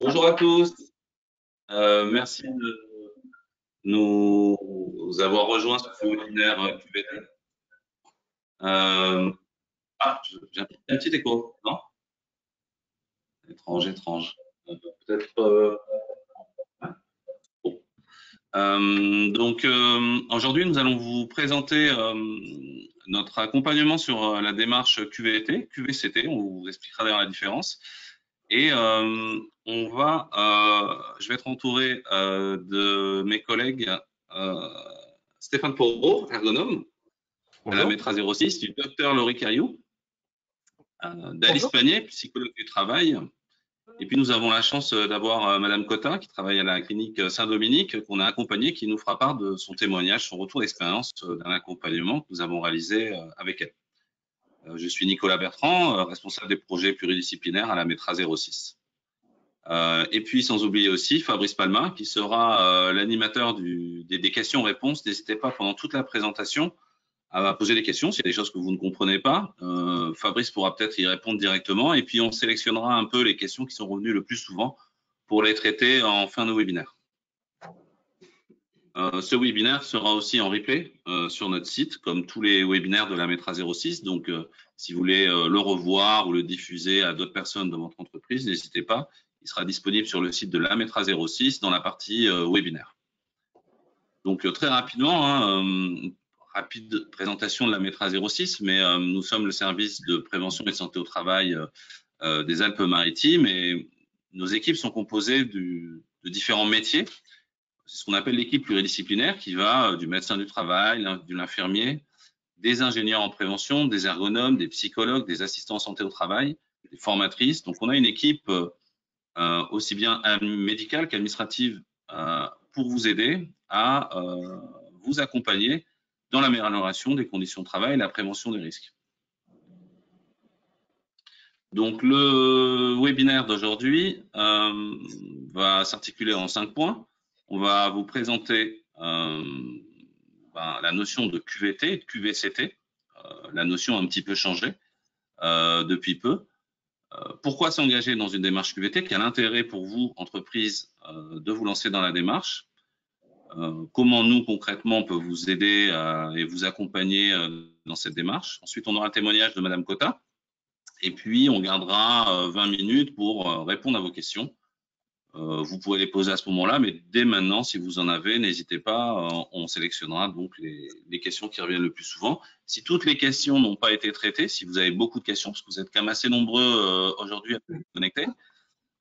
Bonjour à tous. Merci de nous avoir rejoints sur ce webinaire QVT. J'ai un petit écho, non? Étrange, étrange. Peut-être. Bon. Aujourd'hui, nous allons vous présenter notre accompagnement sur la démarche QVT, QVCT. On vous expliquera d'ailleurs la différence. Et je vais être entouré de mes collègues Stéphane Porreau, ergonome, à la Métra 06, du docteur Laurie Cariou, d'Alice Panier, psychologue du travail. Et puis nous avons la chance d'avoir Madame Cotin, qui travaille à la clinique Saint-Dominique, qu'on a accompagnée, qui nous fera part de son témoignage, son retour d'expérience d'un accompagnement que nous avons réalisé avec elle. Je suis Nicolas Bertrand, responsable des projets pluridisciplinaires à la Métra 06. Et puis, sans oublier aussi Fabrice Palma, qui sera l'animateur des questions-réponses. N'hésitez pas pendant toute la présentation à poser des questions s'il y a des choses que vous ne comprenez pas. Fabrice pourra peut-être y répondre directement. Et puis, on sélectionnera un peu les questions qui sont revenues le plus souvent pour les traiter en fin de webinaire. Ce webinaire sera aussi en replay sur notre site, comme tous les webinaires de la Métra 06. Donc, si vous voulez le revoir ou le diffuser à d'autres personnes de votre entreprise, n'hésitez pas. Il sera disponible sur le site de la Métra 06 dans la partie webinaire. Donc, très rapidement, rapide présentation de la Métra 06, mais nous sommes le service de prévention et de santé au travail des Alpes-Maritimes et nos équipes sont composées de différents métiers. C'est ce qu'on appelle l'équipe pluridisciplinaire qui va du médecin du travail, de l'infirmier, des ingénieurs en prévention, des ergonomes, des psychologues, des assistants en santé au travail, des formatrices. Donc, on a une équipe aussi bien médicale qu'administrative pour vous aider à vous accompagner dans l'amélioration des conditions de travail et la prévention des risques. Donc, le webinaire d'aujourd'hui va s'articuler en 5 points. On va vous présenter la notion de QVT et de QVCT. La notion a un petit peu changé depuis peu. Pourquoi s'engager dans une démarche QVT? Quel intérêt pour vous, entreprise, de vous lancer dans la démarche? Comment nous, concrètement, on peut vous aider et vous accompagner dans cette démarche? Ensuite, on aura un témoignage de Madame Cotin. Et puis, on gardera 20 minutes pour répondre à vos questions. Vous pourrez les poser à ce moment-là, mais dès maintenant, si vous en avez, n'hésitez pas, on sélectionnera donc les questions qui reviennent le plus souvent. Si toutes les questions n'ont pas été traitées, si vous avez beaucoup de questions, parce que vous êtes quand même assez nombreux aujourd'hui à vous connecter,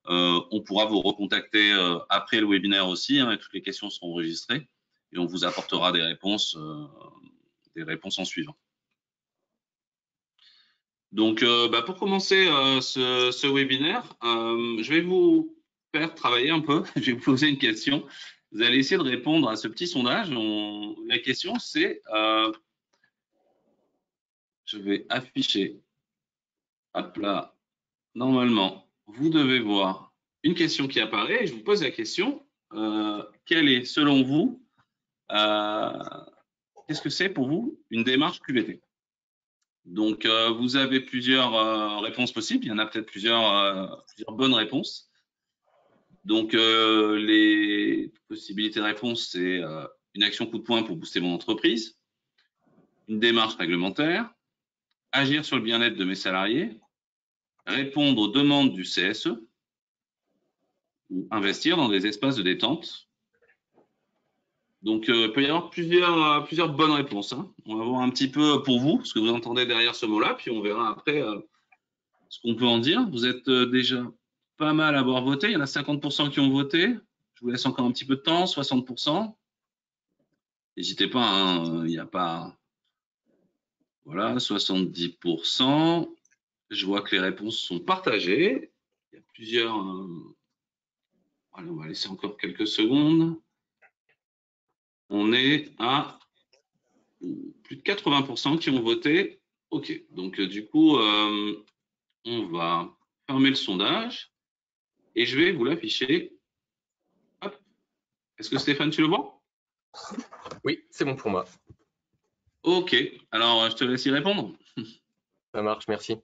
on pourra vous recontacter après le webinaire aussi, et toutes les questions seront enregistrées et on vous apportera des réponses en suivant. Donc, pour commencer ce webinaire, je vais vous faire travailler un peu. Je vais vous poser une question. Vous allez essayer de répondre à ce petit sondage. La question, c'est, je vais afficher, hop là, normalement, vous devez voir une question qui apparaît et je vous pose la question, quelle est, selon vous, qu'est-ce que c'est pour vous une démarche QVT? Donc, vous avez plusieurs réponses possibles. Il y en a peut-être plusieurs bonnes réponses. Donc, les possibilités de réponse, c'est une action coup de poing pour booster mon entreprise, une démarche réglementaire, agir sur le bien-être de mes salariés, répondre aux demandes du CSE ou investir dans des espaces de détente. Donc, il peut y avoir plusieurs bonnes réponses. On va voir un petit peu pour vous ce que vous entendez derrière ce mot-là, puis on verra après ce qu'on peut en dire. Vous êtes déjà pas mal à avoir voté. Il y en a 50% qui ont voté. Je vous laisse encore un petit peu de temps, 60%. N'hésitez pas, il n'y a pas... Voilà, 70%. Je vois que les réponses sont partagées. Il y a plusieurs... Allez, on va laisser encore quelques secondes. On est à plus de 80% qui ont voté. OK, donc du coup, on va fermer le sondage et je vais vous l'afficher. Est-ce que Stéphane, tu le vois? Oui, c'est bon pour moi. OK, alors je te laisse y répondre. Ça marche, merci.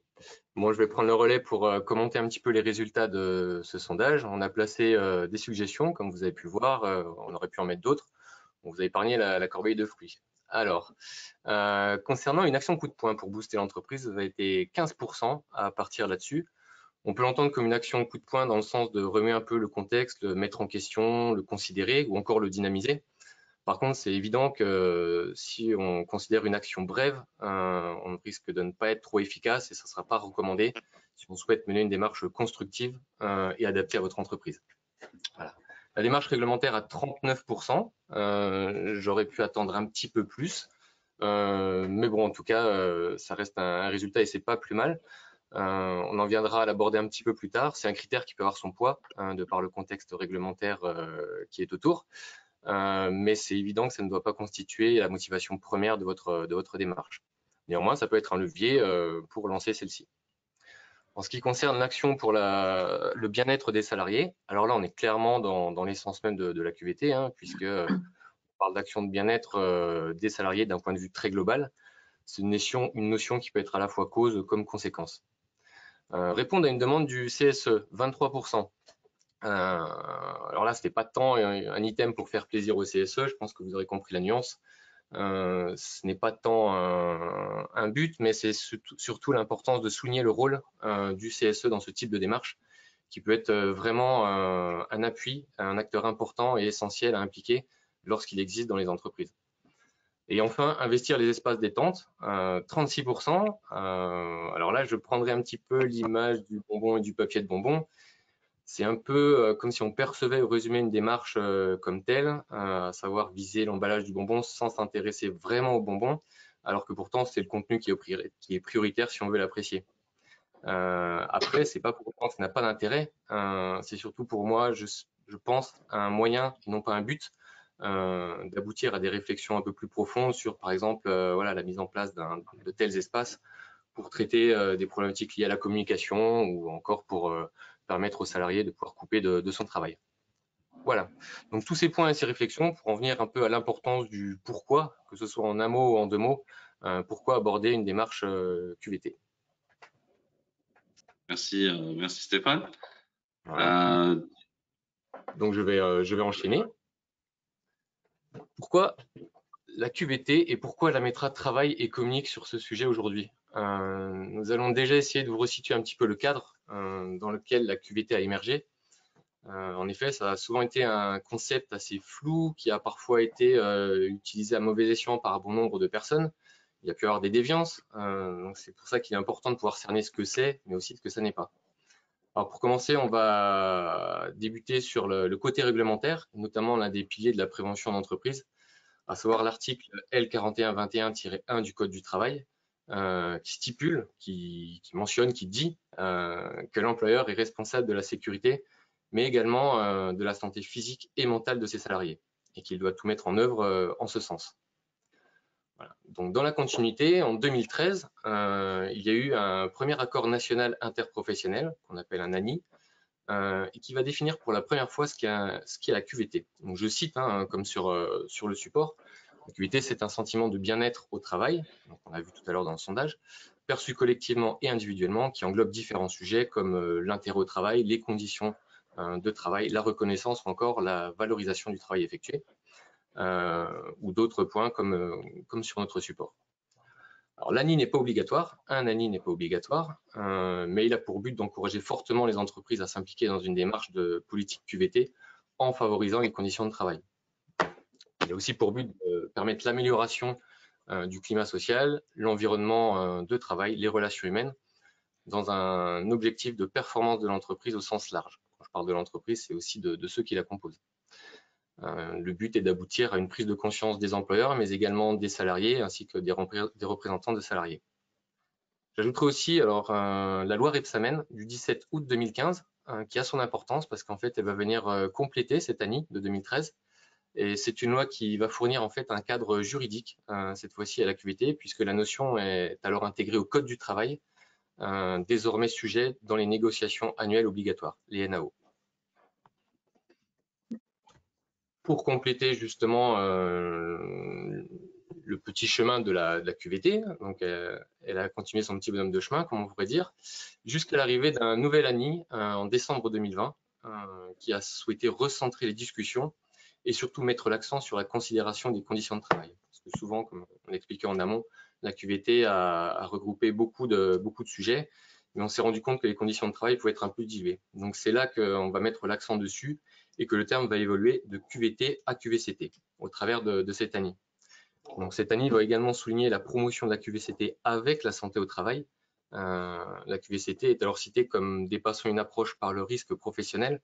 Bon, je vais prendre le relais pour commenter un petit peu les résultats de ce sondage. On a placé des suggestions, comme vous avez pu le voir. On aurait pu en mettre d'autres. On vous a épargné la corbeille de fruits. Alors, concernant une action coup de poing pour booster l'entreprise, vous avez été 15% à partir là-dessus. On peut l'entendre comme une action coup de poing dans le sens de remuer un peu le contexte, le mettre en question, le considérer ou encore le dynamiser. Par contre, c'est évident que si on considère une action brève, on risque de ne pas être trop efficace et ça ne sera pas recommandé si on souhaite mener une démarche constructive et adaptée à votre entreprise. Voilà. La démarche réglementaire à 39%, j'aurais pu attendre un petit peu plus, mais bon, en tout cas, ça reste un résultat et c'est pas plus mal. On en viendra à l'aborder un petit peu plus tard. C'est un critère qui peut avoir son poids de par le contexte réglementaire qui est autour. Mais c'est évident que ça ne doit pas constituer la motivation première de votre démarche. Néanmoins, ça peut être un levier pour lancer celle-ci. En ce qui concerne l'action pour le bien-être des salariés, alors là, on est clairement dans l'essence même de la QVT, puisque on parle d'action de bien-être des salariés d'un point de vue très global. C'est une notion qui peut être à la fois cause comme conséquence. Répondre à une demande du CSE, 23%. Alors là, ce n'était pas tant un item pour faire plaisir au CSE, je pense que vous aurez compris la nuance. Ce n'est pas tant un but, mais c'est surtout l'importance de souligner le rôle du CSE dans ce type de démarche, qui peut être vraiment un appui, un acteur important et essentiel à impliquer lorsqu'il existe dans les entreprises. Et enfin, investir les espaces détente, 36%. Alors là, je prendrai un petit peu l'image du bonbon et du papier de bonbon. C'est un peu comme si on percevait ou résumait une démarche comme telle, à savoir viser l'emballage du bonbon sans s'intéresser vraiment au bonbon, alors que pourtant c'est le contenu qui est prioritaire si on veut l'apprécier. Après, c'est pas pour autant que ça n'a pas d'intérêt. C'est surtout pour moi, je pense, un moyen et non pas un but d'aboutir à des réflexions un peu plus profondes sur, par exemple, voilà, la mise en place de tels espaces pour traiter des problématiques liées à la communication ou encore pour permettre aux salariés de pouvoir couper de son travail. Voilà. Donc tous ces points et ces réflexions pour en venir un peu à l'importance du pourquoi, que ce soit en un mot ou en deux mots, pourquoi aborder une démarche QVT. Merci, merci Stéphane. Voilà. Donc je vais enchaîner. Pourquoi la QVT et pourquoi la Métra travaille et communique sur ce sujet aujourd'hui? Nous allons déjà essayer de vous resituer un petit peu le cadre dans lequel la QVT a émergé. En effet, ça a souvent été un concept assez flou qui a parfois été utilisé à mauvais escient par bon nombre de personnes. Il y a pu y avoir des déviances, donc c'est pour ça qu'il est important de pouvoir cerner ce que c'est, mais aussi ce que ça n'est pas. Alors pour commencer, on va débuter sur le côté réglementaire, notamment l'un des piliers de la prévention d'entreprise, à savoir l'article L4121-1 du Code du travail, qui stipule, qui mentionne, qui dit que l'employeur est responsable de la sécurité, mais également de la santé physique et mentale de ses salariés, et qu'il doit tout mettre en œuvre en ce sens. Voilà. Donc, dans la continuité, en 2013, il y a eu un premier accord national interprofessionnel, qu'on appelle un ANI, et qui va définir pour la première fois ce qu'est la QVT. Donc, je cite, comme sur le support, la QVT, c'est un sentiment de bien-être au travail, donc on a vu tout à l'heure dans le sondage, perçu collectivement et individuellement, qui englobe différents sujets comme l'intérêt au travail, les conditions de travail, la reconnaissance ou encore la valorisation du travail effectué, ou d'autres points comme sur notre support. Alors l'ANI n'est pas obligatoire, un ANI n'est pas obligatoire, mais il a pour but d'encourager fortement les entreprises à s'impliquer dans une démarche de politique QVT en favorisant les conditions de travail. Il a aussi pour but de permettre l'amélioration du climat social, l'environnement de travail, les relations humaines, dans un objectif de performance de l'entreprise au sens large. Quand je parle de l'entreprise, c'est aussi de ceux qui la composent. Le but est d'aboutir à une prise de conscience des employeurs, mais également des salariés, ainsi que des représentants de salariés. J'ajouterai aussi la loi Rebsamen du 17 août 2015, qui a son importance parce qu'en fait, elle va venir compléter cette année de 2013. Et c'est une loi qui va fournir en fait un cadre juridique, cette fois-ci à la QVT, puisque la notion est alors intégrée au Code du travail, désormais sujet dans les négociations annuelles obligatoires, les NAO. Pour compléter justement le petit chemin de la QVT. Donc, elle a continué son petit bonhomme de chemin, comme on pourrait dire, jusqu'à l'arrivée d'un nouvel ANI en décembre 2020, qui a souhaité recentrer les discussions et surtout mettre l'accent sur la considération des conditions de travail. Parce que souvent, comme on l'expliquait en amont, la QVT a regroupé beaucoup de sujets, mais on s'est rendu compte que les conditions de travail pouvaient être un peu diluées. Donc c'est là qu'on va mettre l'accent dessus et que le terme va évoluer de QVT à QVCT au travers de cette ANI. Donc cette ANI va également souligner la promotion de la QVCT avec la santé au travail. La QVCT est alors citée comme dépassant une approche par le risque professionnel,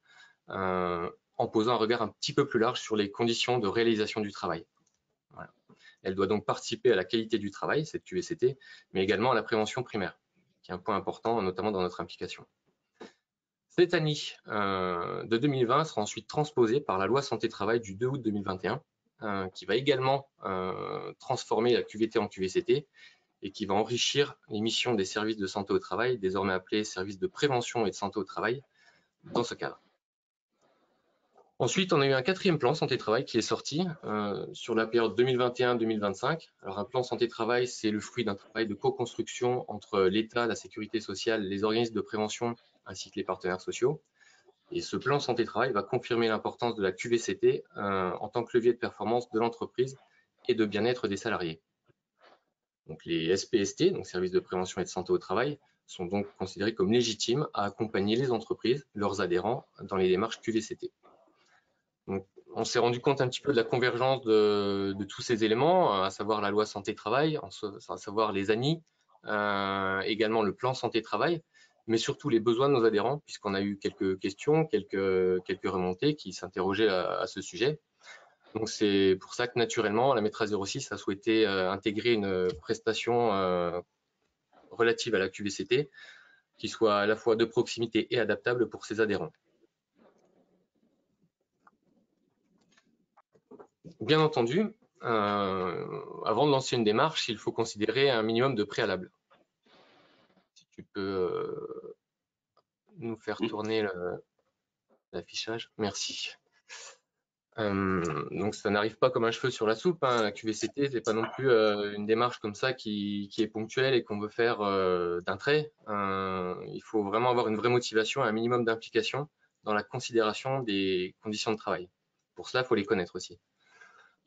en posant un regard un petit peu plus large sur les conditions de réalisation du travail. Voilà. Elle doit donc participer à la qualité du travail, cette QVCT, mais également à la prévention primaire, qui est un point important, notamment dans notre implication. Cette ANI de 2020 sera ensuite transposée par la loi santé-travail du 2 août 2021, qui va également transformer la QVT en QVCT et qui va enrichir les missions des services de santé au travail, désormais appelés services de prévention et de santé au travail, dans ce cadre. Ensuite, on a eu un 4e plan santé-travail qui est sorti sur la période 2021-2025. Alors, un plan santé-travail, c'est le fruit d'un travail de co-construction entre l'État, la sécurité sociale, les organismes de prévention ainsi que les partenaires sociaux. Et ce plan santé-travail va confirmer l'importance de la QVCT en tant que levier de performance de l'entreprise et de bien-être des salariés. Donc, les SPST, donc services de prévention et de santé au travail, sont donc considérés comme légitimes à accompagner les entreprises, leurs adhérents, dans les démarches QVCT. Donc, on s'est rendu compte un petit peu de la convergence de tous ces éléments, à savoir la loi santé-travail, à savoir les ANI, également le plan santé-travail, mais surtout les besoins de nos adhérents, puisqu'on a eu quelques questions, quelques remontées qui s'interrogeaient à ce sujet. Donc c'est pour ça que naturellement, la Metra 06 a souhaité intégrer une prestation relative à la QVCT, qui soit à la fois de proximité et adaptable pour ses adhérents. Bien entendu, avant de lancer une démarche, il faut considérer un minimum de préalables. Si tu peux nous faire tourner l'affichage, merci. Donc ça n'arrive pas comme un cheveu sur la soupe, hein. La QVCT, c'est pas non plus une démarche comme ça qui est ponctuelle et qu'on veut faire d'un trait. Il faut vraiment avoir une vraie motivation et un minimum d'implication dans la considération des conditions de travail. Pour cela, il faut les connaître aussi.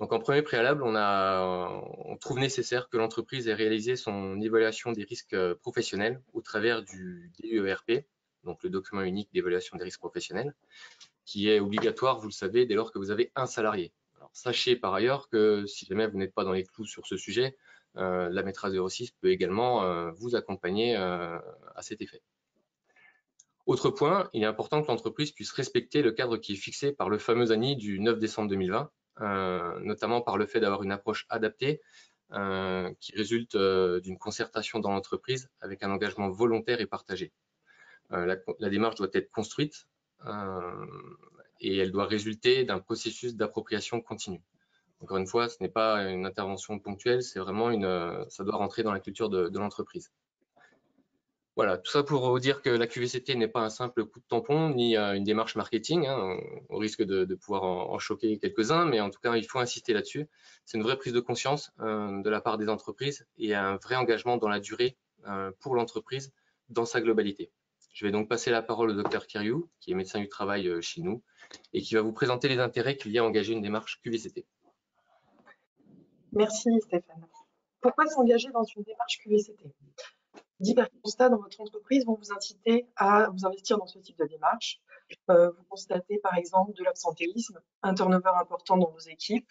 Donc en premier préalable, on trouve nécessaire que l'entreprise ait réalisé son évaluation des risques professionnels au travers du DERP, donc le document unique d'évaluation des risques professionnels, qui est obligatoire, vous le savez, dès lors que vous avez un salarié. Alors, sachez par ailleurs que si jamais vous n'êtes pas dans les clous sur ce sujet, la Metra 06 peut également vous accompagner à cet effet. Autre point, il est important que l'entreprise puisse respecter le cadre qui est fixé par le fameux ANI du 9 décembre 2020, notamment par le fait d'avoir une approche adaptée qui résulte d'une concertation dans l'entreprise avec un engagement volontaire et partagé. La démarche doit être construite et elle doit résulter d'un processus d'appropriation continue. Encore une fois, ce n'est pas une intervention ponctuelle, c'est vraiment ça doit rentrer dans la culture de l'entreprise. Voilà, tout ça pour vous dire que la QVCT n'est pas un simple coup de tampon ni une démarche marketing, hein, au risque de pouvoir en choquer quelques-uns, mais en tout cas, il faut insister là-dessus. C'est une vraie prise de conscience de la part des entreprises et un vrai engagement dans la durée pour l'entreprise dans sa globalité. Je vais donc passer la parole au docteur Kiriou, qui est médecin du travail chez nous, et qui va vous présenter les intérêts qu'il y a à engager une démarche QVCT. Merci Stéphane. Pourquoi s'engager dans une démarche QVCT? Divers constats dans votre entreprise vont vous inciter à vous investir dans ce type de démarche. Vous constatez par exemple de l'absentéisme, un turnover important dans vos équipes,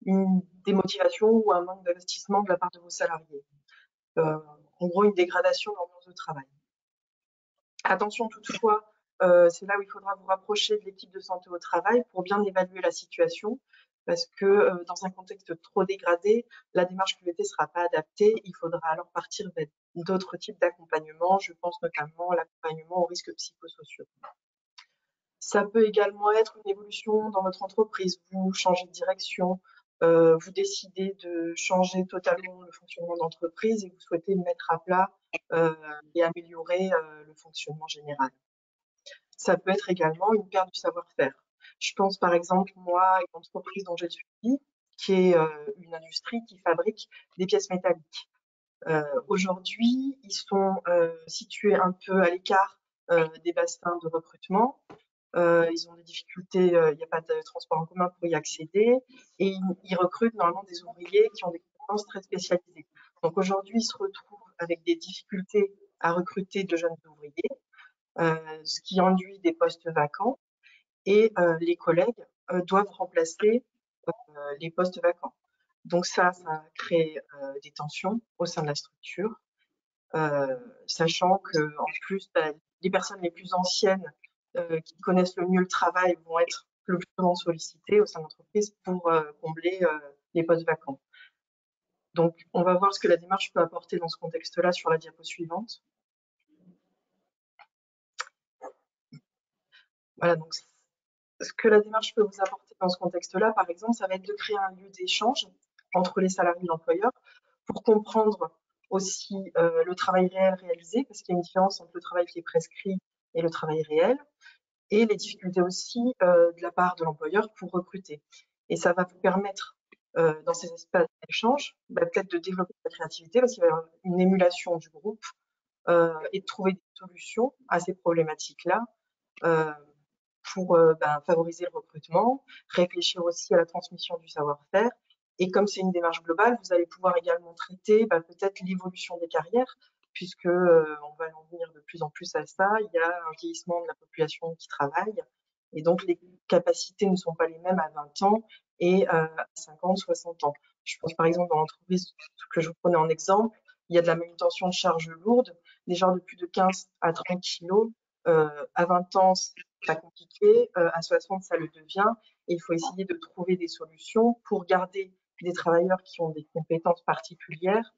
une démotivation ou un manque d'investissement de la part de vos salariés. En gros, une dégradation dans l'ambiance de travail. Attention toutefois, c'est là où il faudra vous rapprocher de l'équipe de santé au travail pour bien évaluer la situation, parce que dans un contexte trop dégradé, la démarche QVT ne sera pas adaptée. Il faudra alors partir vers d'autres types d'accompagnement. Je pense notamment à l'accompagnement aux risques psychosociaux. Ça peut également être une évolution dans votre entreprise. Vous changez de direction, vous décidez de changer totalement le fonctionnement d'entreprise et vous souhaitez mettre à plat et améliorer le fonctionnement général. Ça peut être également une perte du savoir-faire. Je pense par exemple, moi, à une entreprise dont j'ai suivi, qui est une industrie qui fabrique des pièces métalliques. Aujourd'hui, ils sont situés un peu à l'écart des bassins de recrutement. Ils ont des difficultés, il n'y a pas de transport en commun pour y accéder, et ils recrutent normalement des ouvriers qui ont des compétences très spécialisées. Donc aujourd'hui, ils se retrouvent avec des difficultés à recruter de jeunes ouvriers, ce qui induit des postes vacants, et les collègues doivent remplacer les postes vacants. Donc ça crée des tensions au sein de la structure, sachant que en plus, les personnes les plus anciennes qui connaissent le mieux le travail vont être le plus souvent sollicitées au sein de l'entreprise pour combler les postes vacants. Donc, on va voir ce que la démarche peut apporter dans ce contexte-là sur la diapo suivante. Voilà, donc ce que la démarche peut vous apporter dans ce contexte-là, par exemple, ça va être de créer un lieu d'échange entre les salariés et l'employeur pour comprendre aussi le travail réel réalisé, parce qu'il y a une différence entre le travail qui est prescrit et le travail réel, et les difficultés aussi de la part de l'employeur pour recruter. Et ça va vous permettre, dans ces espaces d'échange, peut-être de développer la créativité, parce qu'il va y avoir une émulation du groupe, et de trouver des solutions à ces problématiques-là pour favoriser le recrutement, réfléchir aussi à la transmission du savoir-faire. Et comme c'est une démarche globale, vous allez pouvoir également traiter peut-être l'évolution des carrières, puisque on va en venir de plus en plus à ça. Il y a un vieillissement de la population qui travaille, et donc les capacités ne sont pas les mêmes à 20 ans et à 50, 60 ans. Je pense par exemple dans l'entreprise que je vous prenais en exemple, il y a de la manutention de charges lourdes, des genres de plus de 15 à 30 kilos. À 20 ans, c'est pas compliqué, à 60, ça le devient, et il faut essayer de trouver des solutions pour garder des travailleurs qui ont des compétences particulières,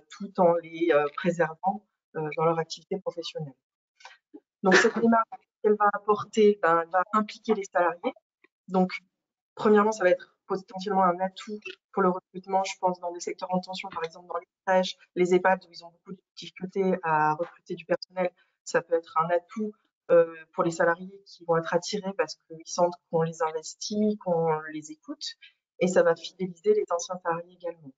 tout en les préservant dans leur activité professionnelle. Donc cette démarche, qu'elle va apporter, elle va impliquer les salariés. Donc premièrement, ça va être potentiellement un atout pour le recrutement, je pense, dans des secteurs en tension, par exemple dans les crèches, les EHPAD, où ils ont beaucoup de difficultés à recruter du personnel. Ça peut être un atout pour les salariés qui vont être attirés parce qu'ils sentent qu'on les investit, qu'on les écoute, et ça va fidéliser les anciens salariés également.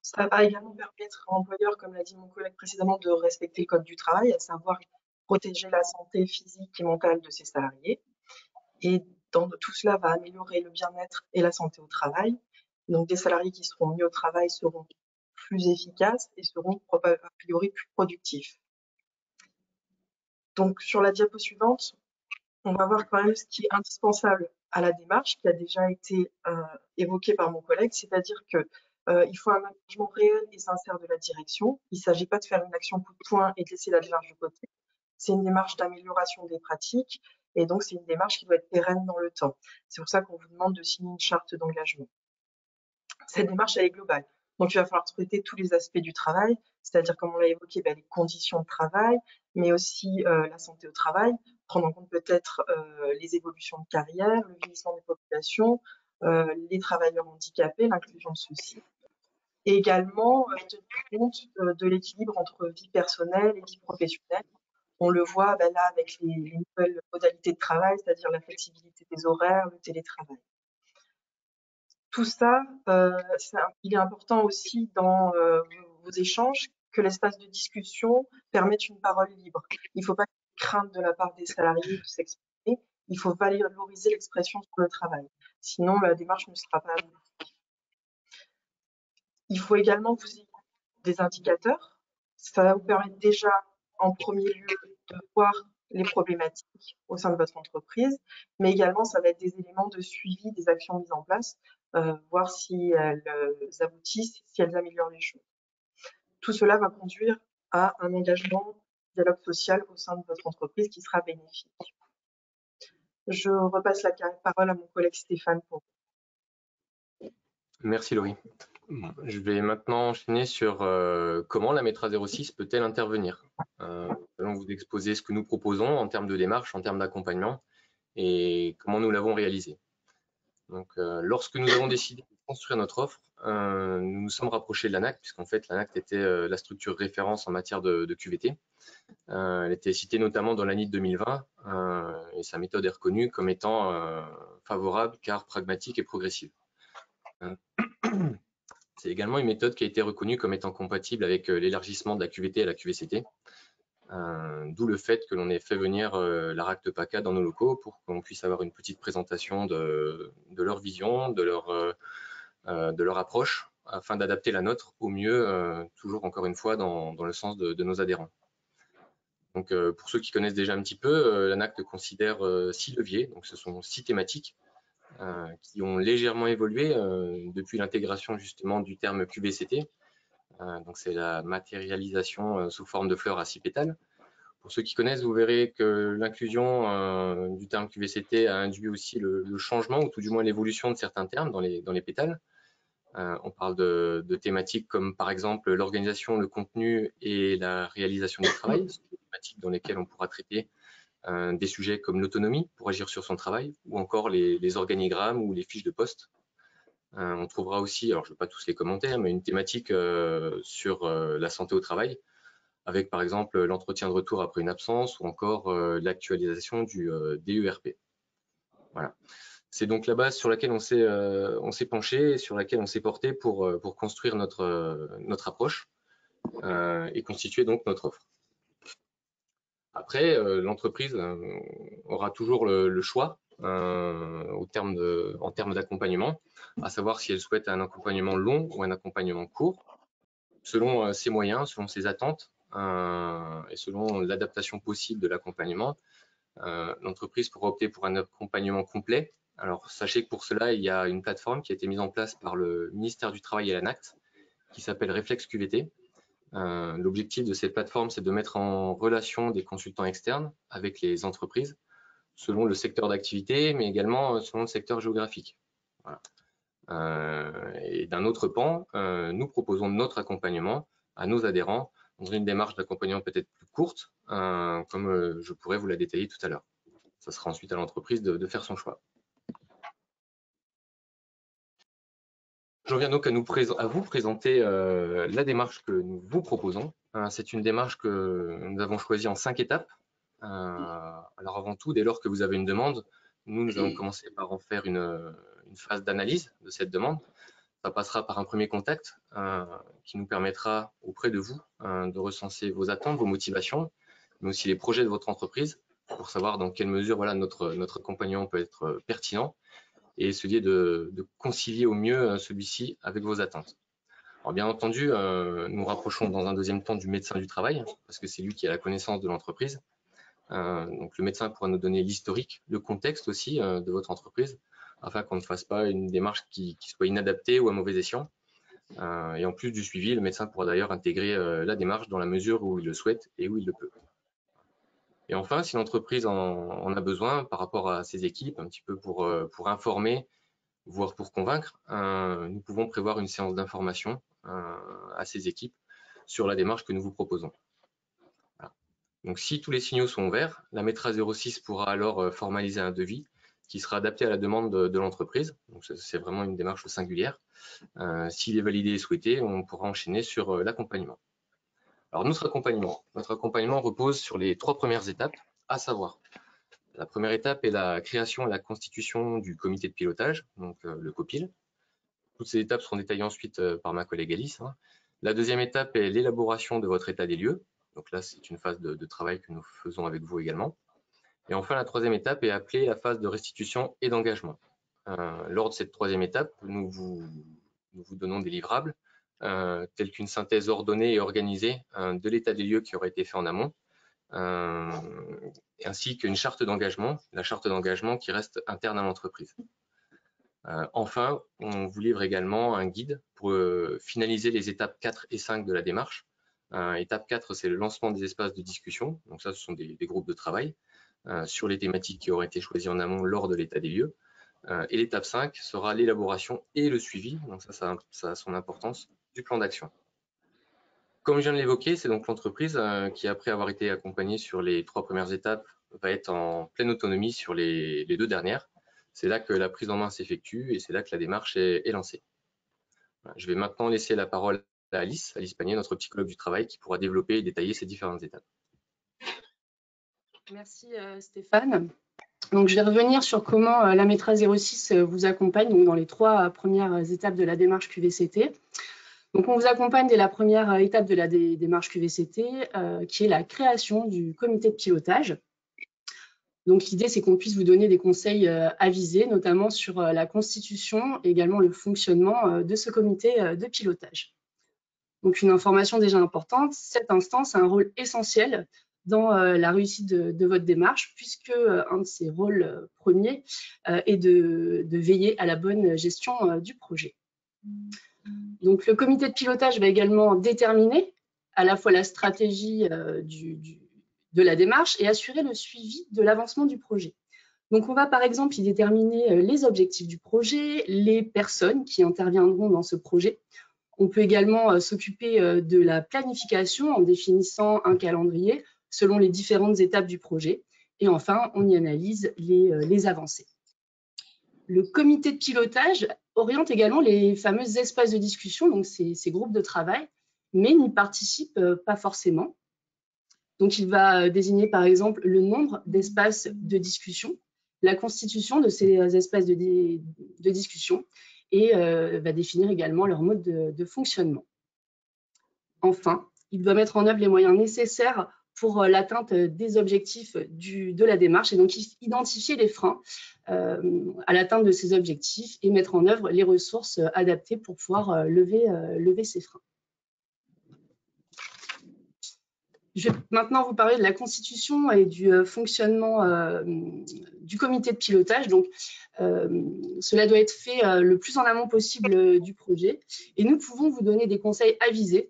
Ça va également permettre à l'employeur, comme l'a dit mon collègue précédemment, de respecter le code du travail, à savoir protéger la santé physique et mentale de ses salariés. Et tout cela va améliorer le bien-être et la santé au travail. Donc, des salariés qui seront mieux au travail seront plus efficaces et seront a priori plus productifs. Donc, sur la diapo suivante, on va voir quand même ce qui est indispensable à la démarche, qui a déjà été évoqué par mon collègue, c'est-à-dire que il faut un engagement réel et sincère de la direction. Il ne s'agit pas de faire une action coup de poing et de laisser la démarche de côté. C'est une démarche d'amélioration des pratiques, et donc c'est une démarche qui doit être pérenne dans le temps. C'est pour ça qu'on vous demande de signer une charte d'engagement. Cette démarche, elle est globale. Donc, il va falloir traiter tous les aspects du travail, c'est-à-dire, comme on l'a évoqué, les conditions de travail, mais aussi la santé au travail, prendre en compte peut-être les évolutions de carrière, le vieillissement des populations, les travailleurs handicapés, l'inclusion de ceux-ci, et également tenir compte de l'équilibre entre vie personnelle et vie professionnelle. On le voit là avec les nouvelles modalités de travail, c'est-à-dire la flexibilité des horaires, le télétravail. Tout ça, il est important aussi dans vos échanges que l'espace de discussion permette une parole libre. Il ne faut pas qu'il y ait crainte de la part des salariés de s'exprimer. Il faut valoriser l'expression sur le travail. Sinon, la démarche ne sera pas aboutie. Il faut également que vous ayez des indicateurs. Ça va vous permettre déjà, en premier lieu, de voir les problématiques au sein de votre entreprise, mais également, ça va être des éléments de suivi des actions mises en place, voir si elles aboutissent, si elles améliorent les choses. Tout cela va conduire à un engagement dialogue social au sein de votre entreprise qui sera bénéfique. Je repasse la parole à mon collègue Stéphane pour vous. Merci Laurie. Je vais maintenant enchaîner sur comment la Métra 06 peut-elle intervenir. Nous allons vous exposer ce que nous proposons en termes de démarche, en termes d'accompagnement et comment nous l'avons réalisé. Donc, lorsque nous avons décidé de construire notre offre, nous nous sommes rapprochés de l'ANACT, puisqu'en fait l'ANACT était la structure référence en matière de QVT. Elle était citée notamment dans l'ANI de 2020 et sa méthode est reconnue comme étant favorable car pragmatique et progressive. C'est également une méthode qui a été reconnue comme étant compatible avec l'élargissement de la QVT à la QVCT, d'où le fait que l'on ait fait venir la RACT PACA dans nos locaux pour qu'on puisse avoir une petite présentation de leur vision, de leur approche, afin d'adapter la nôtre au mieux, toujours encore une fois dans le sens de nos adhérents. Donc, pour ceux qui connaissent déjà un petit peu, l'ANACT considère 6 leviers, donc ce sont 6 thématiques qui ont légèrement évolué depuis l'intégration justement du terme QVCT. Donc c'est la matérialisation sous forme de fleurs à 6 pétales. Pour ceux qui connaissent, vous verrez que l'inclusion du terme QVCT a induit aussi le changement, ou tout du moins l'évolution de certains termes dans les pétales. On parle de thématiques comme par exemple l'organisation, le contenu et la réalisation du travail. Ce sont des thématiques dans lesquelles on pourra traiter des sujets comme l'autonomie pour agir sur son travail, ou encore les organigrammes ou les fiches de poste. On trouvera aussi, alors je ne vais pas tous les commenter, mais une thématique sur la santé au travail, avec par exemple l'entretien de retour après une absence ou encore l'actualisation du DERP. Voilà. C'est donc la base sur laquelle on s'est penché et sur laquelle on s'est porté pour construire notre approche et constituer donc notre offre. Après, l'entreprise aura toujours le choix en termes d'accompagnement, à savoir si elle souhaite un accompagnement long ou un accompagnement court, selon ses moyens, selon ses attentes et selon l'adaptation possible de l'accompagnement. L'entreprise pourra opter pour un accompagnement complet. Alors, sachez que pour cela, il y a une plateforme qui a été mise en place par le ministère du Travail et l'ANACT, qui s'appelle Réflexe QVT. L'objectif de cette plateforme, c'est de mettre en relation des consultants externes avec les entreprises, selon le secteur d'activité, mais également selon le secteur géographique. Voilà. Et d'un autre pan, nous proposons notre accompagnement à nos adhérents dans une démarche d'accompagnement peut-être plus courte, comme je pourrais vous la détailler tout à l'heure. Ça sera ensuite à l'entreprise de faire son choix. J'en viens donc à vous présenter la démarche que nous vous proposons. C'est une démarche que nous avons choisie en 5 étapes. Alors avant tout, dès lors que vous avez une demande, nous allons commencer par en faire une phase d'analyse de cette demande. Ça passera par un premier contact qui nous permettra auprès de vous de recenser vos attentes, vos motivations, mais aussi les projets de votre entreprise pour savoir dans quelle mesure voilà, notre accompagnement peut être pertinent et essayer de concilier au mieux celui-ci avec vos attentes. Alors bien entendu, nous rapprochons dans un deuxième temps du médecin du travail parce que c'est lui qui a la connaissance de l'entreprise. Donc le médecin pourra nous donner l'historique, le contexte aussi de votre entreprise afin qu'on ne fasse pas une démarche qui soit inadaptée ou à mauvais escient. Et en plus du suivi, le médecin pourra d'ailleurs intégrer la démarche dans la mesure où il le souhaite et où il le peut. Et enfin, si l'entreprise en a besoin par rapport à ses équipes, un petit peu pour informer, voire pour convaincre, nous pouvons prévoir une séance d'information à ces équipes sur la démarche que nous vous proposons. Voilà. Donc si tous les signaux sont verts, la maîtresse 06 pourra alors formaliser un devis qui sera adapté à la demande de l'entreprise. Donc c'est vraiment une démarche singulière. S'il est validé et souhaité, on pourra enchaîner sur l'accompagnement. Alors notre accompagnement repose sur les 3 premières étapes, à savoir la première étape est la création et la constitution du comité de pilotage, donc le COPIL. Toutes ces étapes seront détaillées ensuite par ma collègue Alice. La deuxième étape est l'élaboration de votre état des lieux. Donc là, c'est une phase de travail que nous faisons avec vous également. Et enfin, la troisième étape est appelée la phase de restitution et d'engagement. Lors de cette troisième étape, nous vous donnons des livrables tels qu'une synthèse ordonnée et organisée de l'état des lieux qui aurait été fait en amont, ainsi qu'une charte d'engagement, la charte d'engagement qui reste interne à l'entreprise. Enfin, on vous livre également un guide pour finaliser les étapes 4 et 5 de la démarche. Étape 4, c'est le lancement des espaces de discussion. Donc ça, ce sont des groupes de travail sur les thématiques qui auraient été choisies en amont lors de l'état des lieux. Et l'étape 5 sera l'élaboration et le suivi. Donc ça a son importance du plan d'action. Comme je viens de l'évoquer, c'est donc l'entreprise qui, après avoir été accompagnée sur les 3 premières étapes, va être en pleine autonomie sur les 2 dernières. C'est là que la prise en main s'effectue et c'est là que la démarche est lancée. Je vais maintenant laisser la parole à Alice Panier, notre psychologue du travail, qui pourra développer et détailler ces différentes étapes. Merci Stéphane. Donc, je vais revenir sur comment la Metra 06 vous accompagne donc, dans les 3 premières étapes de la démarche QVCT. Donc, on vous accompagne dès la première étape de la démarche QVCT, qui est la création du comité de pilotage. Donc, l'idée, c'est qu'on puisse vous donner des conseils avisés, notamment sur la constitution et également le fonctionnement de ce comité de pilotage. Donc, une information déjà importante, cette instance a un rôle essentiel dans la réussite de votre démarche, puisque un de ses rôles premiers est de veiller à la bonne gestion du projet. Donc, le comité de pilotage va également déterminer à la fois la stratégie de la démarche et assurer le suivi de l'avancement du projet. Donc, on va par exemple y déterminer les objectifs du projet, les personnes qui interviendront dans ce projet. On peut également s'occuper de la planification en définissant un calendrier selon les différentes étapes du projet. Et enfin, on y analyse les avancées. Le comité de pilotage oriente également les fameux espaces de discussion, donc ces groupes de travail, mais n'y participe pas forcément. Donc, il va désigner par exemple le nombre d'espaces de discussion, la constitution de ces espaces de discussion et va définir également leur mode de fonctionnement. Enfin, il doit mettre en œuvre les moyens nécessaires pour l'atteinte des objectifs de la démarche et donc identifier les freins à l'atteinte de ces objectifs et mettre en œuvre les ressources adaptées pour pouvoir lever ces freins. Je vais maintenant vous parler de la constitution et du fonctionnement du comité de pilotage. Donc, cela doit être fait le plus en amont possible du projet et nous pouvons vous donner des conseils avisés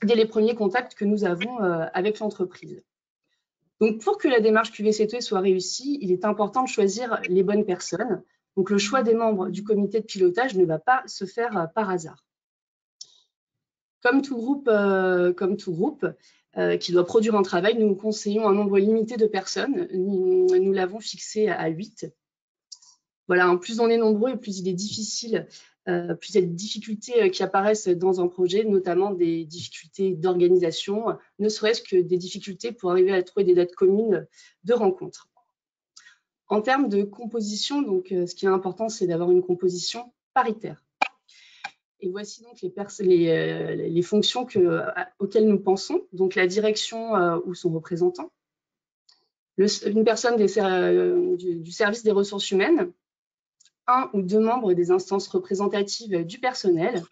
dès les premiers contacts que nous avons avec l'entreprise. Donc, pour que la démarche QVCT soit réussie, il est important de choisir les bonnes personnes. Donc, le choix des membres du comité de pilotage ne va pas se faire par hasard. Comme tout groupe qui doit produire un travail, nous conseillons un nombre limité de personnes. Nous l'avons fixé à 8. Voilà, plus on est nombreux et plus il est difficile, plus il y a des difficultés qui apparaissent dans un projet, notamment des difficultés d'organisation, ne serait-ce que des difficultés pour arriver à trouver des dates communes de rencontres. En termes de composition, donc, ce qui est important, c'est d'avoir une composition paritaire. Et voici donc les fonctions auxquelles nous pensons. Donc la direction ou son représentant, une personne du service des ressources humaines, 1 ou 2 membres des instances représentatives du personnel,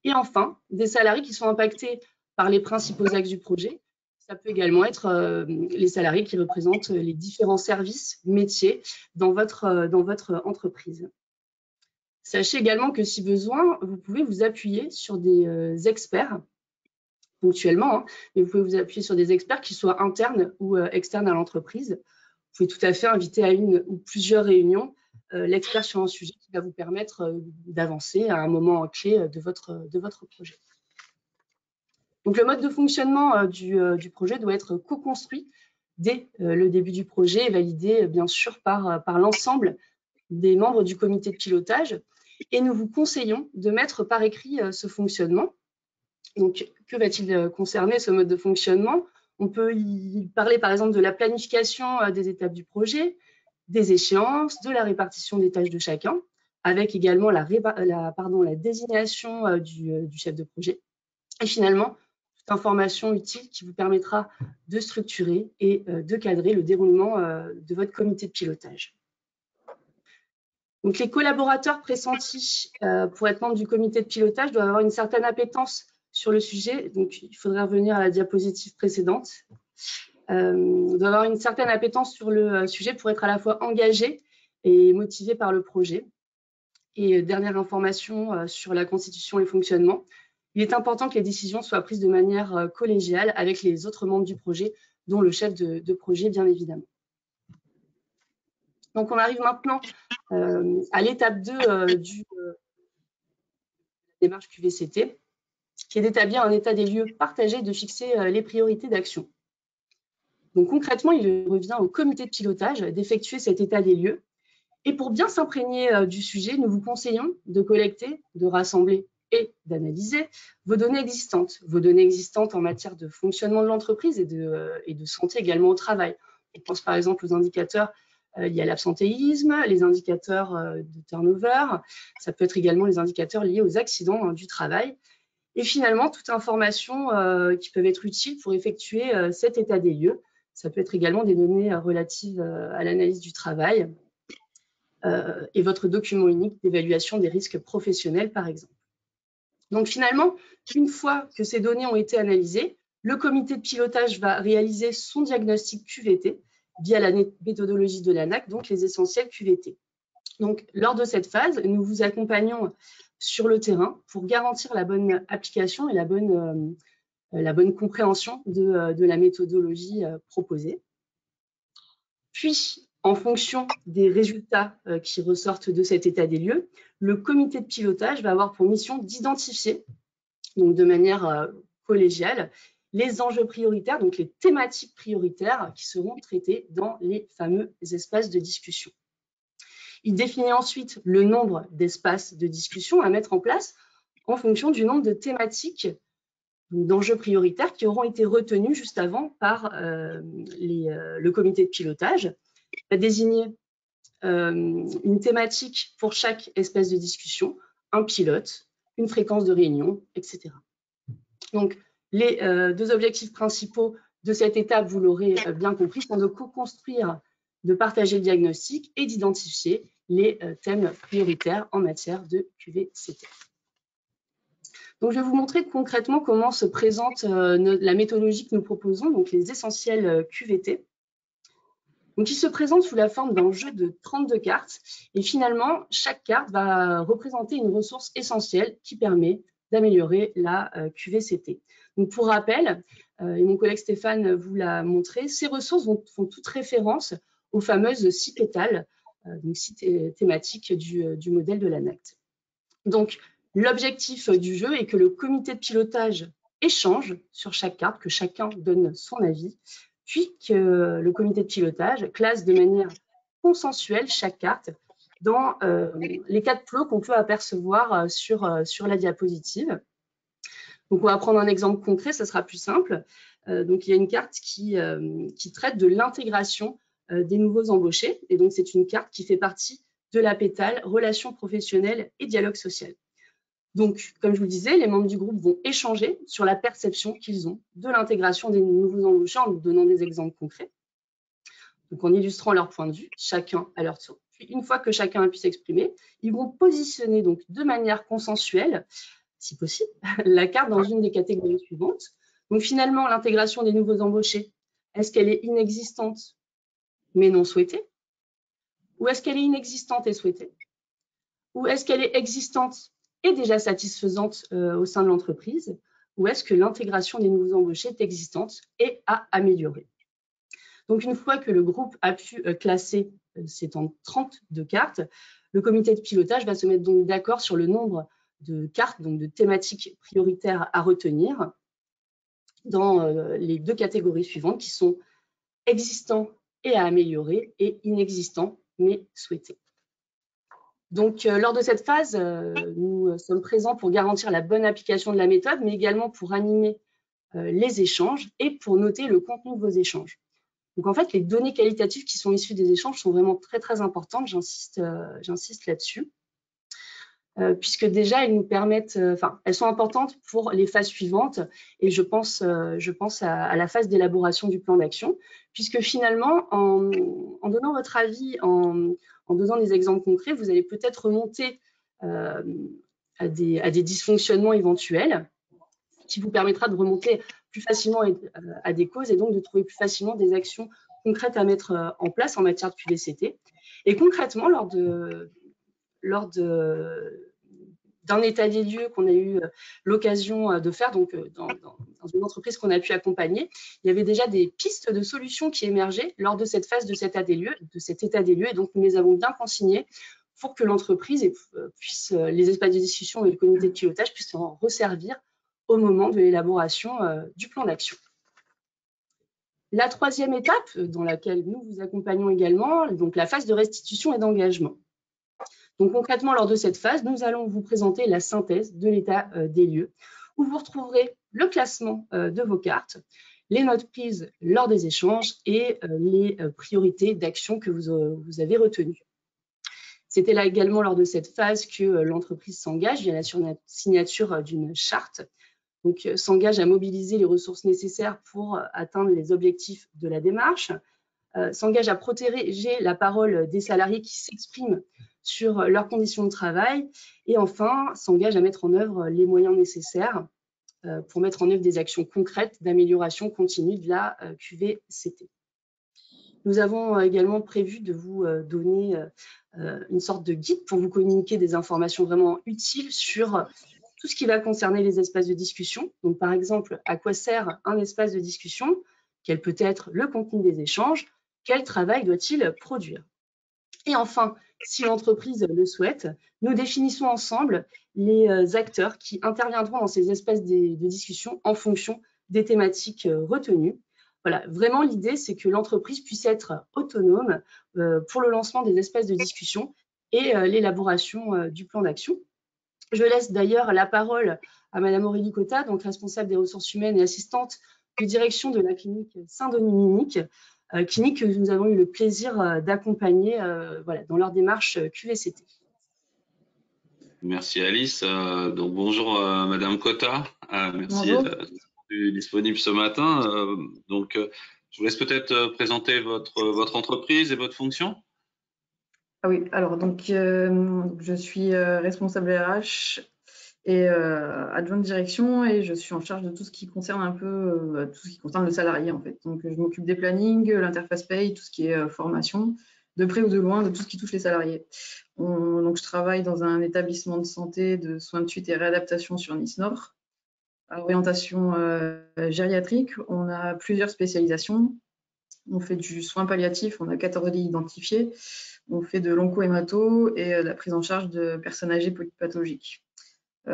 et enfin des salariés qui sont impactés par les principaux axes du projet. Ça peut également être les salariés qui représentent les différents services, métiers dans votre entreprise. Sachez également que si besoin, vous pouvez vous appuyer sur des experts ponctuellement, hein, mais vous pouvez vous appuyer sur des experts qui soient internes ou externes à l'entreprise. Vous pouvez tout à fait inviter à une ou plusieurs réunions l'expert sur un sujet qui va vous permettre d'avancer à un moment clé de votre projet. Donc, le mode de fonctionnement du projet doit être co-construit dès le début du projet et validé bien sûr par l'ensemble des membres du comité de pilotage. Et nous vous conseillons de mettre par écrit ce fonctionnement. Donc, que va-t-il concerner ce mode de fonctionnement? On peut y parler par exemple de la planification des étapes du projet, des échéances, de la répartition des tâches de chacun, avec également la désignation du chef de projet. Et finalement, toute information utile qui vous permettra de structurer et de cadrer le déroulement de votre comité de pilotage. Donc, les collaborateurs pressentis pour être membres du comité de pilotage doivent avoir une certaine appétence sur le sujet. Donc, il faudrait revenir à la diapositive précédente. Doivent avoir une certaine appétence sur le sujet pour être à la fois engagés et motivés par le projet. Et dernière information sur la constitution et le fonctionnement. Il est important que les décisions soient prises de manière collégiale avec les autres membres du projet, dont le chef de projet, bien évidemment. Donc, on arrive maintenant à l'étape 2 du démarche QVCT, qui est d'établir un état des lieux partagé et de fixer les priorités d'action. Donc, concrètement, il revient au comité de pilotage d'effectuer cet état des lieux. Et pour bien s'imprégner du sujet, nous vous conseillons de collecter, de rassembler et d'analyser vos données existantes en matière de fonctionnement de l'entreprise et de santé également au travail. On pense par exemple aux indicateurs liés à l'absentéisme, les indicateurs de turnover, ça peut être également les indicateurs liés aux accidents du travail. Et finalement, toute information qui peuvent être utiles pour effectuer cet état des lieux. Ça peut être également des données relatives à l'analyse du travail et votre document unique d'évaluation des risques professionnels, par exemple. Donc finalement, une fois que ces données ont été analysées, le comité de pilotage va réaliser son diagnostic QVT via la méthodologie de l'ANAC, donc les essentiels QVT. Donc, lors de cette phase, nous vous accompagnons sur le terrain pour garantir la bonne application et la bonne compréhension de la méthodologie proposée. Puis, en fonction des résultats qui ressortent de cet état des lieux, le comité de pilotage va avoir pour mission d'identifier, donc de manière collégiale, les enjeux prioritaires, donc les thématiques prioritaires qui seront traitées dans les fameux espaces de discussion. Il définit ensuite le nombre d'espaces de discussion à mettre en place en fonction du nombre de thématiques, d'enjeux prioritaires qui auront été retenus juste avant par le comité de pilotage. Il va désigner une thématique pour chaque espace de discussion, un pilote, une fréquence de réunion, etc. Donc, les deux objectifs principaux de cette étape, vous l'aurez bien compris, sont de co-construire, de partager le diagnostic et d'identifier les thèmes prioritaires en matière de QVCT. Donc, je vais vous montrer concrètement comment se présente la méthodologie que nous proposons, donc les essentiels QVT. Donc, il se présente sous la forme d'un jeu de 32 cartes et finalement, chaque carte va représenter une ressource essentielle qui permet d'améliorer la QVCT. Donc, pour rappel, et mon collègue Stéphane vous l'a montré, ces ressources font toute référence aux fameuses 6 pétales, donc 6 thématiques du modèle de l'ANACT. Donc, l'objectif du jeu est que le comité de pilotage échange sur chaque carte, que chacun donne son avis, puis que le comité de pilotage classe de manière consensuelle chaque carte dans les 4 plots qu'on peut apercevoir sur la diapositive. Donc, on va prendre un exemple concret, ça sera plus simple. Donc, il y a une carte qui traite de l'intégration des nouveaux embauchés. Et donc, c'est une carte qui fait partie de la pétale relations professionnelles et dialogue social. Donc, comme je vous le disais, les membres du groupe vont échanger sur la perception qu'ils ont de l'intégration des nouveaux embauchés en nous donnant des exemples concrets. Donc, en illustrant leur point de vue, chacun à leur tour. Puis, une fois que chacun a pu s'exprimer, ils vont positionner donc de manière consensuelle, si possible, la carte dans une des catégories suivantes. Donc, finalement, l'intégration des nouveaux embauchés, est-ce qu'elle est inexistante mais non souhaitée? Ou est-ce qu'elle est inexistante et souhaitée? Ou est-ce qu'elle est existante et déjà satisfaisante au sein de l'entreprise? Ou est-ce que l'intégration des nouveaux embauchés est existante et à améliorer? Donc, une fois que le groupe a pu classer ces 32 cartes, le comité de pilotage va se mettre donc d'accord sur le nombre de cartes, donc de thématiques prioritaires à retenir dans les 2 catégories suivantes qui sont existants et à améliorer et inexistants mais souhaités. Donc, lors de cette phase, nous sommes présents pour garantir la bonne application de la méthode, mais également pour animer les échanges et pour noter le contenu de vos échanges. Donc, en fait, les données qualitatives qui sont issues des échanges sont vraiment très, très importantes. J'insiste là-dessus. Puisque déjà, elles nous permettent, elles sont importantes pour les phases suivantes. Et je pense à la phase d'élaboration du plan d'action, puisque finalement, en donnant votre avis, en donnant des exemples concrets, vous allez peut-être remonter à des dysfonctionnements éventuels qui vous permettra de remonter plus facilement à des causes et donc de trouver plus facilement des actions concrètes à mettre en place en matière de QVCT. Et concrètement, lors d'un état des lieux qu'on a eu l'occasion de faire, donc dans une entreprise qu'on a pu accompagner, il y avait déjà des pistes de solutions qui émergeaient lors de cette phase de cet état des lieux, et donc nous les avons bien consignées pour que l'entreprise puisse, les espaces de discussion et le comité de pilotage puissent s'en resservir au moment de l'élaboration du plan d'action. La 3e étape, dans laquelle nous vous accompagnons également, donc la phase de restitution et d'engagement. Donc concrètement, lors de cette phase, nous allons vous présenter la synthèse de l'état des lieux, où vous retrouverez le classement de vos cartes, les notes prises lors des échanges et les priorités d'action que vous avez retenues. C'était là également lors de cette phase que l'entreprise s'engage via la signature d'une charte, donc s'engage à mobiliser les ressources nécessaires pour atteindre les objectifs de la démarche, s'engage à protéger la parole des salariés qui s'expriment sur leurs conditions de travail et enfin s'engage à mettre en œuvre les moyens nécessaires pour mettre en œuvre des actions concrètes d'amélioration continue de la QVCT. Nous avons également prévu de vous donner une sorte de guide pour vous communiquer des informations vraiment utiles sur tout ce qui va concerner les espaces de discussion. Donc, par exemple, à quoi sert un espace de discussion? Quel peut être le contenu des échanges? Quel travail doit-il produire? Et enfin, si l'entreprise le souhaite, nous définissons ensemble les acteurs qui interviendront dans ces espaces de discussion en fonction des thématiques retenues. Voilà, vraiment l'idée, c'est que l'entreprise puisse être autonome pour le lancement des espaces de discussion et l'élaboration du plan d'action. Je laisse d'ailleurs la parole à Madame Aurélie Cotta, donc responsable des ressources humaines et assistante de direction de la clinique Saint-Dominique, clinique que nous avons eu le plaisir d'accompagner voilà, dans leur démarche QVCT. Merci Alice. Donc bonjour Madame Cotta. Merci d'être disponible ce matin. Je vous laisse peut-être présenter votre entreprise et votre fonction. Ah oui, alors donc je suis responsable RH et adjointe de direction et je suis en charge de tout ce qui concerne un peu tout ce qui concerne le salarié en fait. Donc je m'occupe des plannings, l'interface paye, tout ce qui est formation, de près ou de loin, de tout ce qui touche les salariés. Donc je travaille dans un établissement de santé de soins de suite et réadaptation sur Nice Nord, à orientation gériatrique. On a plusieurs spécialisations. On fait du soin palliatif, on a 14 lits identifiés. On fait de l'onco-hémato et de la prise en charge de personnes âgées polypathologiques.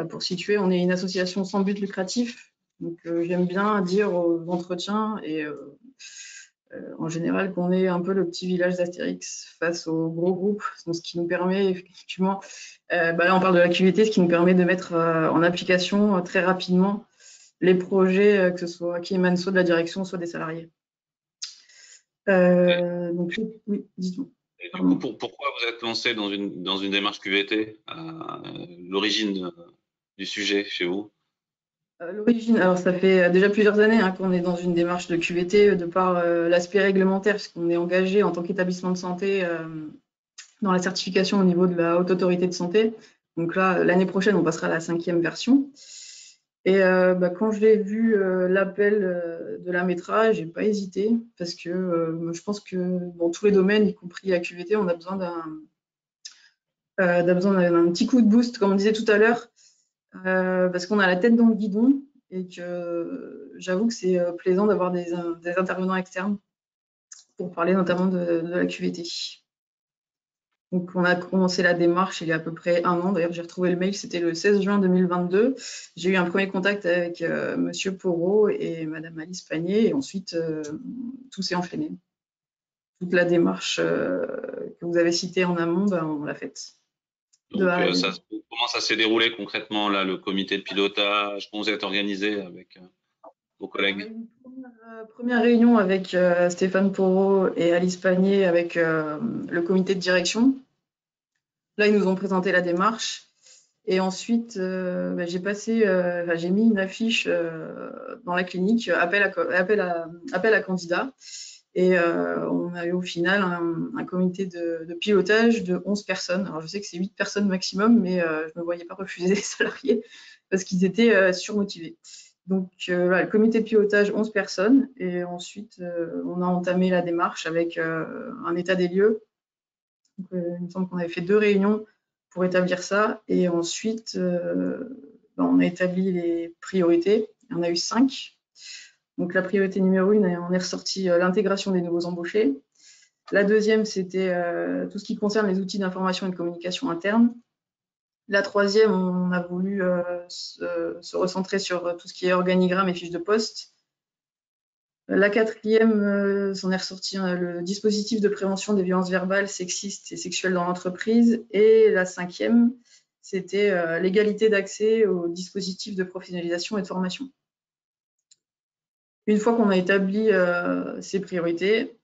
Pour situer, on est une association sans but lucratif. Donc, j'aime bien dire aux entretiens et en général qu'on est un peu le petit village d'Astérix face aux gros groupes, ce qui nous permet effectivement, là on parle de la QVT, ce qui nous permet de mettre en application très rapidement les projets, que ce soit qui émanent soit de la direction, soit des salariés. Donc, oui, dites-moi. Et du coup, pourquoi vous êtes lancé dans une démarche QVT à l'origine du sujet chez vous? L'origine, alors ça fait déjà plusieurs années qu'on est dans une démarche de QVT de par l'aspect réglementaire, puisqu'on est engagé en tant qu'établissement de santé dans la certification au niveau de la Haute Autorité de Santé. Donc là, l'année prochaine, on passera à la 5e version. Et quand j'ai vu l'appel de la METRA, j'ai pas hésité parce que je pense que dans tous les domaines, y compris la QVT, on a besoin d'un petit coup de boost, comme on disait tout à l'heure, parce qu'on a la tête dans le guidon et que j'avoue que c'est plaisant d'avoir des intervenants externes pour parler notamment de la QVT. Donc, on a commencé la démarche il y a à peu près 1 an. D'ailleurs, j'ai retrouvé le mail, c'était le 16 juin 2022. J'ai eu un premier contact avec Monsieur Porot et Madame Alice Panier, et ensuite, tout s'est enchaîné. Toute la démarche que vous avez citée en amont, on l'a faite. Donc, comment ça s'est déroulé concrètement, là, le comité de pilotage? Comment vous êtes organisé avec vos collègues? Première réunion avec Stéphane Porot et Alice Panier avec le comité de direction. Là, ils nous ont présenté la démarche. Et ensuite, j'ai mis une affiche dans la clinique, appel à candidats. Et on a eu au final un comité de pilotage de 11 personnes. Alors, je sais que c'est 8 personnes maximum, mais je ne me voyais pas refuser les salariés parce qu'ils étaient surmotivés. Donc, le comité de pilotage, 11 personnes. Et ensuite, on a entamé la démarche avec un état des lieux. Donc, il me semble qu'on avait fait 2 réunions pour établir ça. Et ensuite, on a établi les priorités. Il y en a eu 5. Donc, la priorité numéro 1, on est ressorti l'intégration des nouveaux embauchés. La deuxième, c'était tout ce qui concerne les outils d'information et de communication interne. La troisième, on a voulu se recentrer sur tout ce qui est organigramme et fiches de poste. La quatrième, s'en est ressorti le dispositif de prévention des violences verbales, sexistes et sexuelles dans l'entreprise. Et la 5e, c'était l'égalité d'accès aux dispositifs de professionnalisation et de formation. Une fois qu'on a établi ces priorités,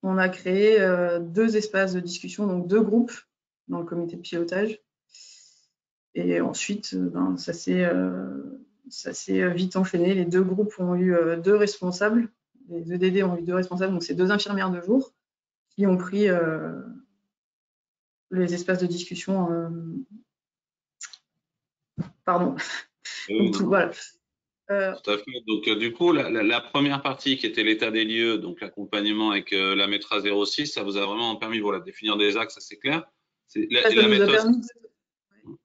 on a créé 2 espaces de discussion, donc 2 groupes dans le comité de pilotage. Et ensuite, ça s'est vite enchaîné. Les 2 groupes ont eu 2 responsables. Les EDD ont eu 2 responsables, donc c'est 2 infirmières de jour qui ont pris les espaces de discussion. Pardon. Donc, voilà. Tout à fait. Donc, du coup, la première partie qui était l'état des lieux, donc l'accompagnement avec la METRA 06, ça vous a vraiment permis voilà, de définir des axes assez clairs. Ça nous a permis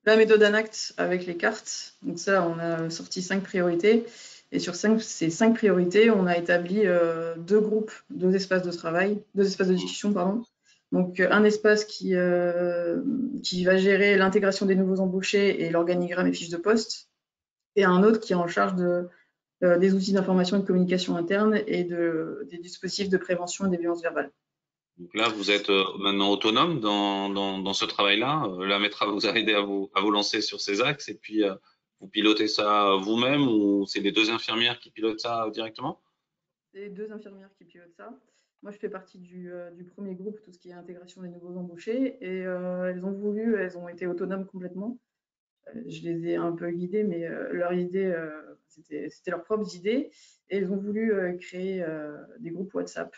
la méthode ANACT avec les cartes. Donc ça, on a sorti 5 priorités. Et sur ces 5 priorités, on a établi 2 groupes, 2 espaces de travail, 2 espaces de discussion, pardon. Donc un espace qui va gérer l'intégration des nouveaux embauchés et l'organigramme et fiches de poste, et un autre qui est en charge des outils d'information et de communication interne et des dispositifs de prévention des violences verbales. Donc là, vous êtes maintenant autonome dans ce travail-là. La METRA vous a aidé à vous lancer sur ces axes et puis vous pilotez ça vous-même ou c'est les 2 infirmières qui pilotent ça directement? C'est les 2 infirmières qui pilotent ça. Moi, je fais partie du premier groupe, tout ce qui est intégration des nouveaux embauchés, et elles ont été autonomes complètement. Je les ai un peu guidées, mais leurs idées, c'était leurs propres idées, et elles ont voulu créer des groupes WhatsApp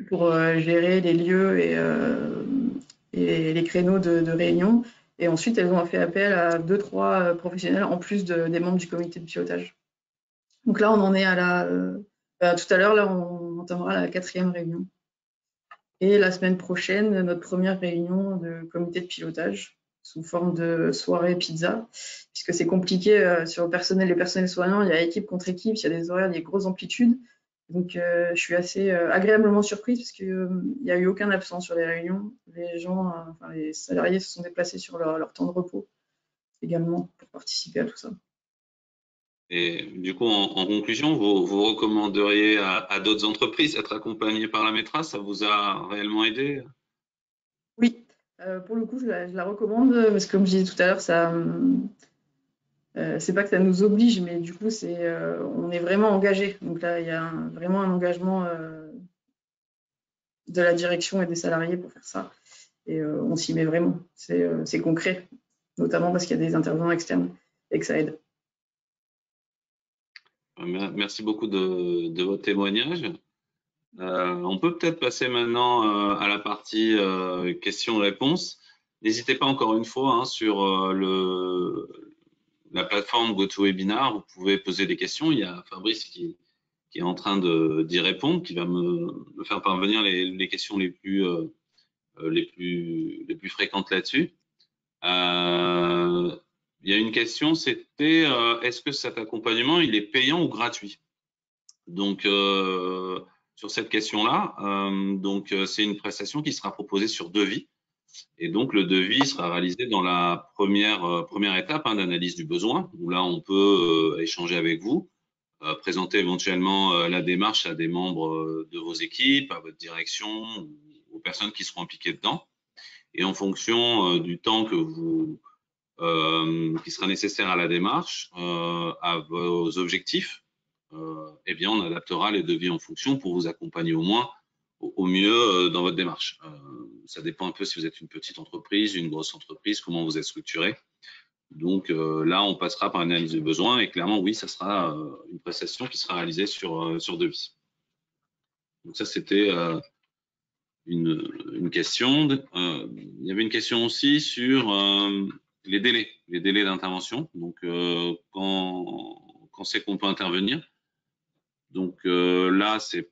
pour gérer les lieux et les créneaux de réunion. Et ensuite, elles ont fait appel à 2-3 professionnels en plus des membres du comité de pilotage. Donc là, on en est à tout à l'heure, là, on entamera la 4e réunion. Et la semaine prochaine, notre première réunion de comité de pilotage sous forme de soirée pizza, puisque c'est compliqué sur le personnel, les personnels soignants, il y a équipe contre équipe, il y a des horaires, il y a des grosses amplitudes. Donc, je suis assez agréablement surprise parce qu'il n'y a eu aucun absent sur les réunions. Les salariés se sont déplacés sur leur temps de repos également pour participer à tout ça. Et du coup, en conclusion, vous recommanderiez à d'autres entreprises d'être accompagnées par la METRA? Ça vous a réellement aidé? Oui, pour le coup, je la recommande parce que comme je disais tout à l'heure, c'est pas que ça nous oblige, mais du coup, on est vraiment engagé. Donc là, il y a vraiment un engagement de la direction et des salariés pour faire ça. Et on s'y met vraiment. C'est concret, notamment parce qu'il y a des intervenants externes et que ça aide. Merci beaucoup de votre témoignage. On peut peut-être passer maintenant à la partie questions-réponses. N'hésitez pas encore une fois hein, sur la plateforme GoToWebinar, vous pouvez poser des questions. Il y a Fabrice qui est en train d'y répondre, qui va me faire parvenir les questions les plus fréquentes là-dessus. Il y a une question, c'était est-ce que cet accompagnement il est payant ou gratuit? Donc sur cette question-là, c'est une prestation qui sera proposée sur devis. Et donc, le devis sera réalisé dans la première étape hein, d'analyse du besoin, où là, on peut échanger avec vous, présenter éventuellement la démarche à des membres de vos équipes, à votre direction, ou aux personnes qui seront impliquées dedans. Et en fonction du temps qui sera nécessaire à la démarche, à vos objectifs, eh bien, on adaptera les devis en fonction pour vous accompagner au moins au mieux dans votre démarche. Ça dépend un peu si vous êtes une petite entreprise, une grosse entreprise, comment vous êtes structuré. Donc là, on passera par une analyse de besoin et clairement, oui, ça sera une prestation qui sera réalisée sur devis. Donc ça, c'était une question. Il y avait une question aussi sur les délais d'intervention. Donc quand c'est qu'on peut intervenir. Donc là, c'est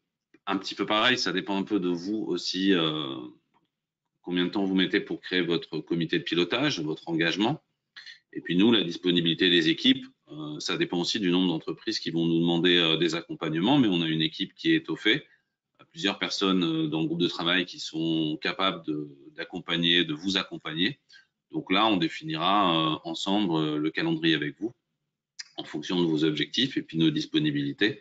un petit peu pareil, ça dépend un peu de vous aussi, combien de temps vous mettez pour créer votre comité de pilotage, votre engagement. Et puis nous, la disponibilité des équipes, ça dépend aussi du nombre d'entreprises qui vont nous demander des accompagnements, mais on a une équipe qui est étoffée, plusieurs personnes dans le groupe de travail qui sont capables d'accompagner, de vous accompagner. Donc là, on définira ensemble le calendrier avec vous en fonction de vos objectifs et puis nos disponibilités.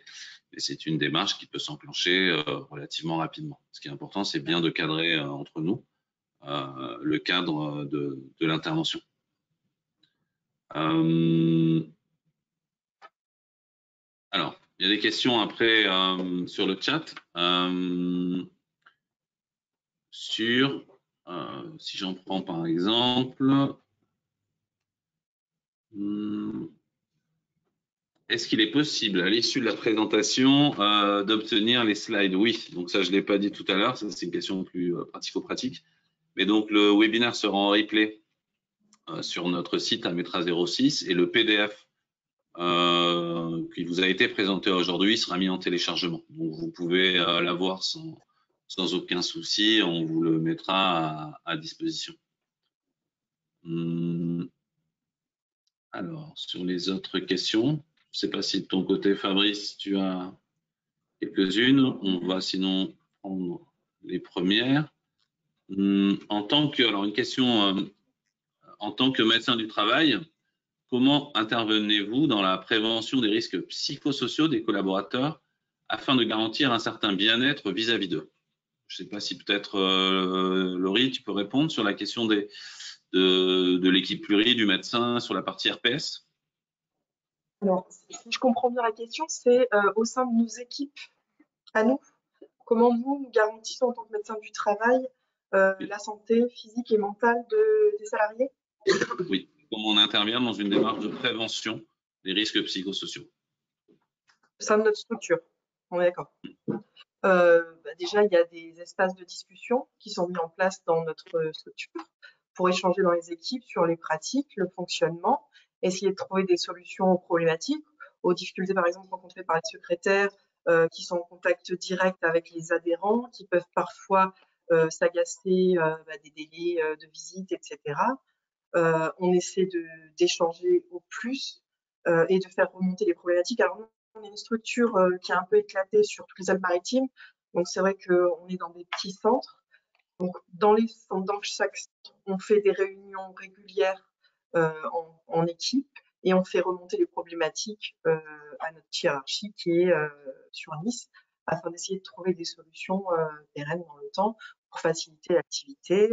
Et c'est une démarche qui peut s'enclencher relativement rapidement. Ce qui est important, c'est bien de cadrer entre nous le cadre de l'intervention. Alors, Il y a des questions après sur le chat. Si j'en prends par exemple, est-ce qu'il est possible à l'issue de la présentation d'obtenir les slides? Oui, donc ça je ne l'ai pas dit tout à l'heure, ça c'est une question plus pratico-pratique. Mais donc le webinaire sera en replay sur notre site Ametra 06 et le PDF qui vous a été présenté aujourd'hui sera mis en téléchargement. Donc vous pouvez l'avoir sans aucun souci, on vous le mettra à disposition. Alors, sur les autres questions, je ne sais pas si de ton côté, Fabrice, tu as quelques-unes. On va sinon prendre les premières. Alors une question, en tant que médecin du travail, comment intervenez-vous dans la prévention des risques psychosociaux des collaborateurs afin de garantir un certain bien-être vis-à-vis d'eux? Je ne sais pas si peut-être, Laurie, tu peux répondre sur la question de l'équipe pluri, du médecin, sur la partie RPS. Alors, si je comprends bien la question, c'est au sein de nos équipes, à nous, comment nous garantissons en tant que médecin du travail la santé physique et mentale des salariés? Oui, comment on intervient dans une démarche de prévention des risques psychosociaux. Au sein de notre structure, on est d'accord. Déjà, il y a des espaces de discussion qui sont mis en place dans notre structure pour échanger dans les équipes sur les pratiques, le fonctionnement, essayer de trouver des solutions aux problématiques, aux difficultés par exemple rencontrées par les secrétaires qui sont en contact direct avec les adhérents, qui peuvent parfois s'agacer des délais de visite, etc. On essaie d'échanger au plus et de faire remonter les problématiques. Alors, on est une structure qui est un peu éclatée sur toutes les Alpes-Maritimes, donc c'est vrai qu'on est dans des petits centres. Donc, dans chaque centre, on fait des réunions régulières en équipe et on fait remonter les problématiques à notre hiérarchie qui est sur Nice afin d'essayer de trouver des solutions pérennes dans le temps pour faciliter l'activité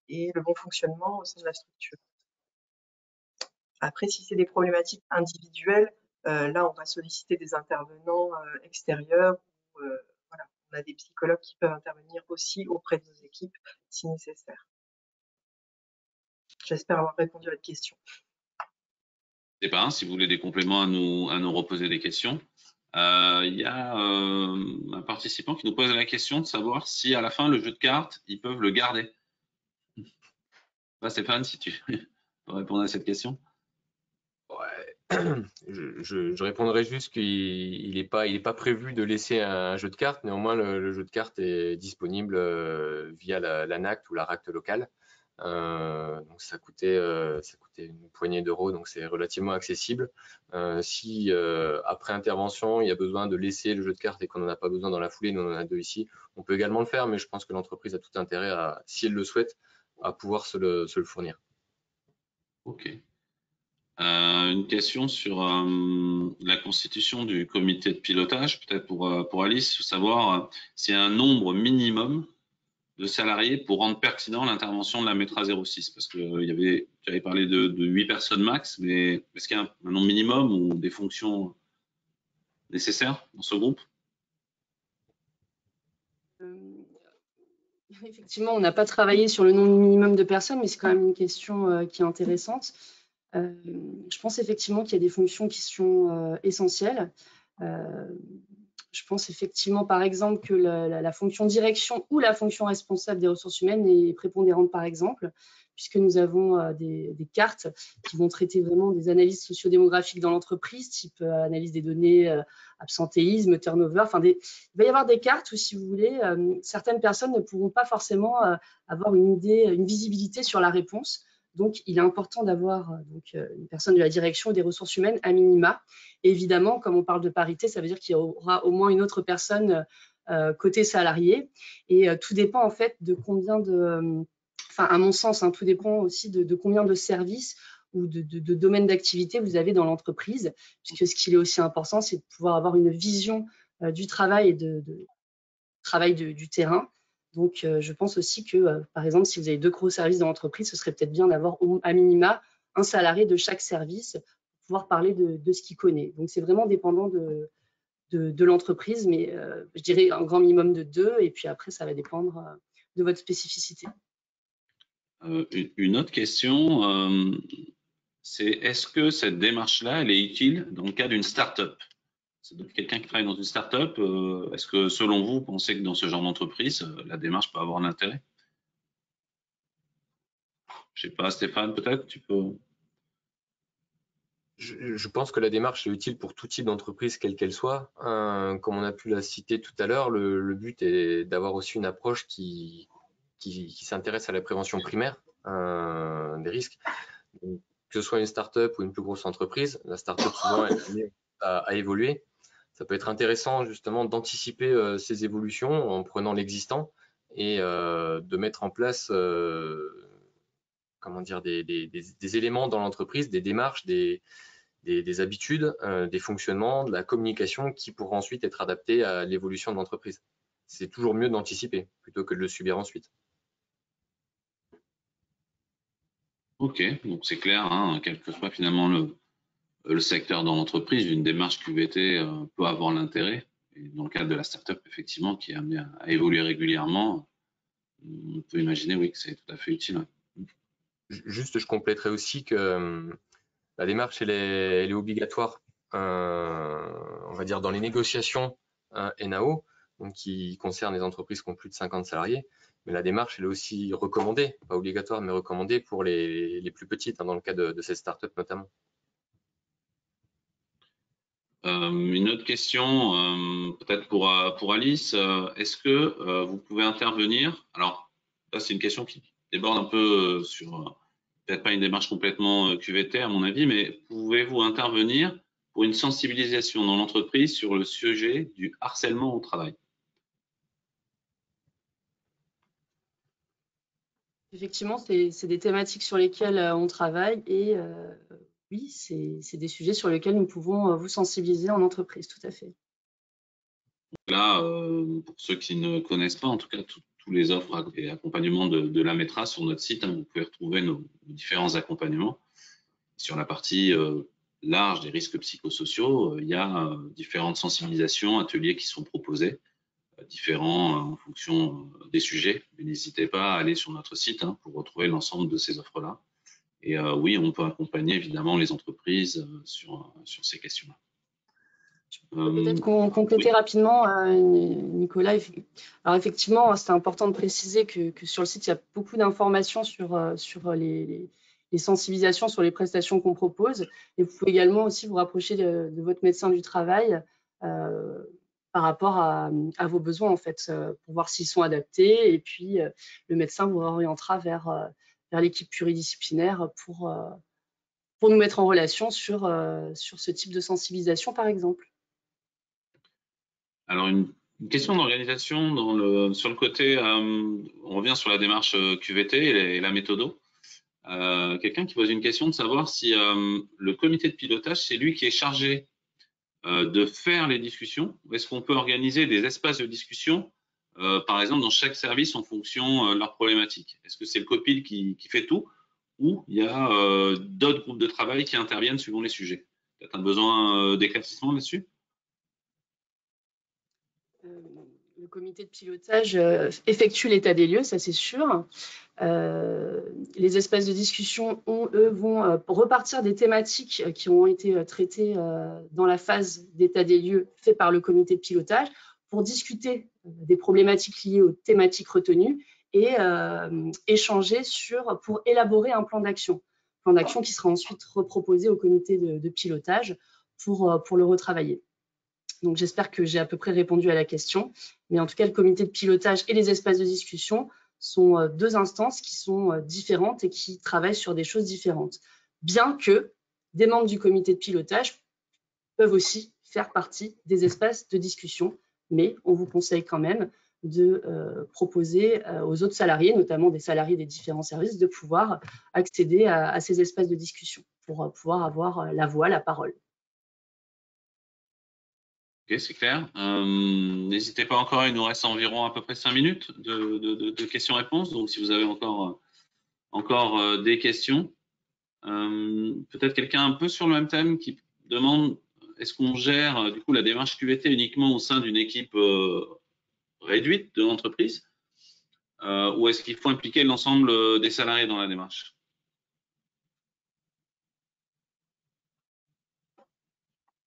et le bon fonctionnement au sein de la structure. Après, si c'est des problématiques individuelles, là, on va solliciter des intervenants extérieurs. Voilà, on a des psychologues qui peuvent intervenir aussi auprès de nos équipes si nécessaire. J'espère avoir répondu à votre question. Je sais pas, si vous voulez des compléments à nous reposer des questions. Il y a un participant qui nous pose la question de savoir si à la fin, le jeu de cartes, ils peuvent le garder. Stéphane, si tu peux répondre à cette question. Ouais. Je répondrai juste qu'il n'est pas prévu de laisser un jeu de cartes. Néanmoins, le jeu de cartes est disponible via la NACT ou la RACT locale. Donc ça coûtait une poignée d'euros, donc c'est relativement accessible. Si après intervention, il y a besoin de laisser le jeu de cartes et qu'on n'en a pas besoin dans la foulée, nous on en a deux ici, on peut également le faire, mais je pense que l'entreprise a tout intérêt, si elle le souhaite, à pouvoir se le fournir. Ok. Une question sur la constitution du comité de pilotage, peut-être pour Alice, savoir s'il y a un nombre minimum de salariés pour rendre pertinent l'intervention de la Metra 06, parce que tu avais parlé de 8 personnes max, mais est-ce qu'il y a un nombre minimum ou des fonctions nécessaires dans ce groupe? Effectivement, on n'a pas travaillé sur le nombre minimum de personnes, mais c'est quand même une question qui est intéressante. Je pense effectivement qu'il y a des fonctions qui sont essentielles. Je pense effectivement, par exemple, que la fonction direction ou la fonction responsable des ressources humaines est prépondérante, par exemple, puisque nous avons des cartes qui vont traiter vraiment des analyses sociodémographiques dans l'entreprise, type analyse des données, absentéisme, turnover. Enfin, il va y avoir des cartes où, si vous voulez, certaines personnes ne pourront pas forcément avoir une visibilité sur la réponse. Donc, il est important d'avoir une personne de la direction et des ressources humaines à minima. Et évidemment, comme on parle de parité, ça veut dire qu'il y aura au moins une autre personne côté salarié. Et tout dépend en fait de combien à mon sens, tout dépend aussi de combien de services ou de domaines d'activité vous avez dans l'entreprise. Puisque ce qui est aussi important, c'est de pouvoir avoir une vision du travail et de travail du terrain. Donc, je pense aussi que, par exemple, si vous avez 2 gros services dans l'entreprise, ce serait peut-être bien d'avoir à minima un salarié de chaque service pour pouvoir parler de ce qu'il connaît. Donc, c'est vraiment dépendant de de l'entreprise, mais je dirais un grand minimum de 2, et puis après, ça va dépendre de votre spécificité. Une autre question, c'est est-ce que cette démarche-là, elle est utile dans le cas d'une start-up? C'est quelqu'un qui travaille dans une start-up. Est-ce que, selon vous, pensez que dans ce genre d'entreprise, la démarche peut avoir un intérêt? Je sais pas, Stéphane, peut-être tu peux. Je pense que la démarche est utile pour tout type d'entreprise, quelle qu'elle soit. Comme on a pu la citer tout à l'heure, le but est d'avoir aussi une approche qui s'intéresse à la prévention primaire des risques. Donc, que ce soit une start-up ou une plus grosse entreprise, la start-up souvent est amenée à évoluer. Ça peut être intéressant justement d'anticiper ces évolutions en prenant l'existant et de mettre en place comment dire, des éléments dans l'entreprise, des démarches, des habitudes, des fonctionnements, de la communication qui pourront ensuite être adaptés à l'évolution de l'entreprise. C'est toujours mieux d'anticiper plutôt que de le subir ensuite. Ok, donc c'est clair, hein, quel que soit finalement le secteur dans l'entreprise, une démarche QVT peut avoir l'intérêt. Et dans le cadre de la startup, effectivement, qui est amenée à évoluer régulièrement, on peut imaginer, oui, que c'est tout à fait utile. Ouais. Juste, je compléterai aussi que la démarche, elle est obligatoire, on va dire, dans les négociations NAO, donc qui concernent les entreprises qui ont plus de 50 salariés. Mais la démarche, elle est aussi recommandée, pas obligatoire, mais recommandée pour les plus petites, hein, dans le cas de cette start-up notamment. Une autre question, peut-être pour Alice. Est-ce que vous pouvez intervenir? Alors, là, c'est une question qui déborde un peu sur, peut-être pas une démarche complètement QVT à mon avis, mais pouvez-vous intervenir pour une sensibilisation dans l'entreprise sur le sujet du harcèlement au travail? Effectivement, c'est des thématiques sur lesquelles on travaille, et oui, c'est des sujets sur lesquels nous pouvons vous sensibiliser en entreprise, tout à fait. Là, pour ceux qui ne connaissent pas, en tout cas, tous les offres et accompagnements de la METRA sur notre site, hein, vous pouvez retrouver nos différents accompagnements. Sur la partie large des risques psychosociaux, il y a différentes sensibilisations, ateliers qui sont proposés, différents en fonction des sujets. N'hésitez pas à aller sur notre site, hein, pour retrouver l'ensemble de ces offres-là. Et oui, on peut accompagner évidemment les entreprises sur ces questions-là. Peut-être compléter oui. rapidement, Nicolas. Alors effectivement, c'est important de préciser que sur le site, il y a beaucoup d'informations sur les sensibilisations, sur les prestations qu'on propose. Et vous pouvez également aussi vous rapprocher de votre médecin du travail par rapport à vos besoins, en fait, pour voir s'ils sont adaptés. Et puis, le médecin vous orientera vers l'équipe pluridisciplinaire pour nous mettre en relation sur ce type de sensibilisation, par exemple. Alors, une question d'organisation sur le côté, on revient sur la démarche QVT et la méthodo. Quelqu'un qui pose une question de savoir si le comité de pilotage, c'est lui qui est chargé de faire les discussions, ou est-ce qu'on peut organiser des espaces de discussion, par exemple, dans chaque service en fonction de leurs problématiques? Est-ce que c'est le COPIL qui fait tout, ou il y a d'autres groupes de travail qui interviennent suivant les sujets? Peut-être un besoin d'éclaircissement là-dessus? Le comité de pilotage effectue l'état des lieux, ça c'est sûr. Les espaces de discussion, eux, vont repartir des thématiques qui ont été traitées dans la phase d'état des lieux fait par le comité de pilotage pour discuter des problématiques liées aux thématiques retenues et échanger pour élaborer un plan d'action. Plan d'action qui sera ensuite reproposé au comité de pilotage pour le retravailler. Donc, j'espère que j'ai à peu près répondu à la question. Mais en tout cas, le comité de pilotage et les espaces de discussion sont deux instances qui sont différentes et qui travaillent sur des choses différentes. Bien que des membres du comité de pilotage peuvent aussi faire partie des espaces de discussion, mais on vous conseille quand même de proposer aux autres salariés, notamment des salariés des différents services, de pouvoir accéder à ces espaces de discussion pour pouvoir avoir la voix, la parole. Ok, c'est clair. N'hésitez pas encore, il nous reste environ à peu près 5 minutes de questions-réponses. Donc, si vous avez encore des questions, peut-être quelqu'un un peu sur le même thème qui demande est-ce qu'on gère du coup la démarche QVT uniquement au sein d'une équipe réduite de l'entreprise ou est-ce qu'il faut impliquer l'ensemble des salariés dans la démarche?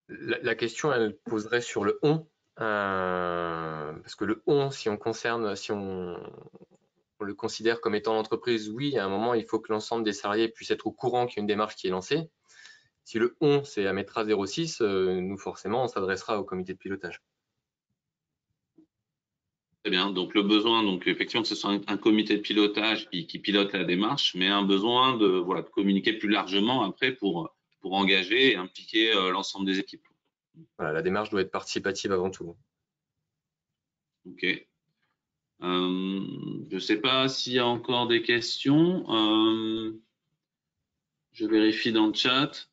La question, elle poserait sur le on, parce que le on, si on le considère comme étant l'entreprise, oui, à un moment, il faut que l'ensemble des salariés puissent être au courant qu'il y a une démarche qui est lancée. Si le on, c'est Ametra 06, nous, forcément, on s'adressera au comité de pilotage. Très bien. Donc, le besoin, donc effectivement, que ce soit un comité de pilotage qui pilote la démarche, mais un besoin de, voilà, de communiquer plus largement après pour engager et impliquer l'ensemble des équipes. Voilà, la démarche doit être participative avant tout. OK. Je ne sais pas s'il y a encore des questions. Je vérifie dans le chat.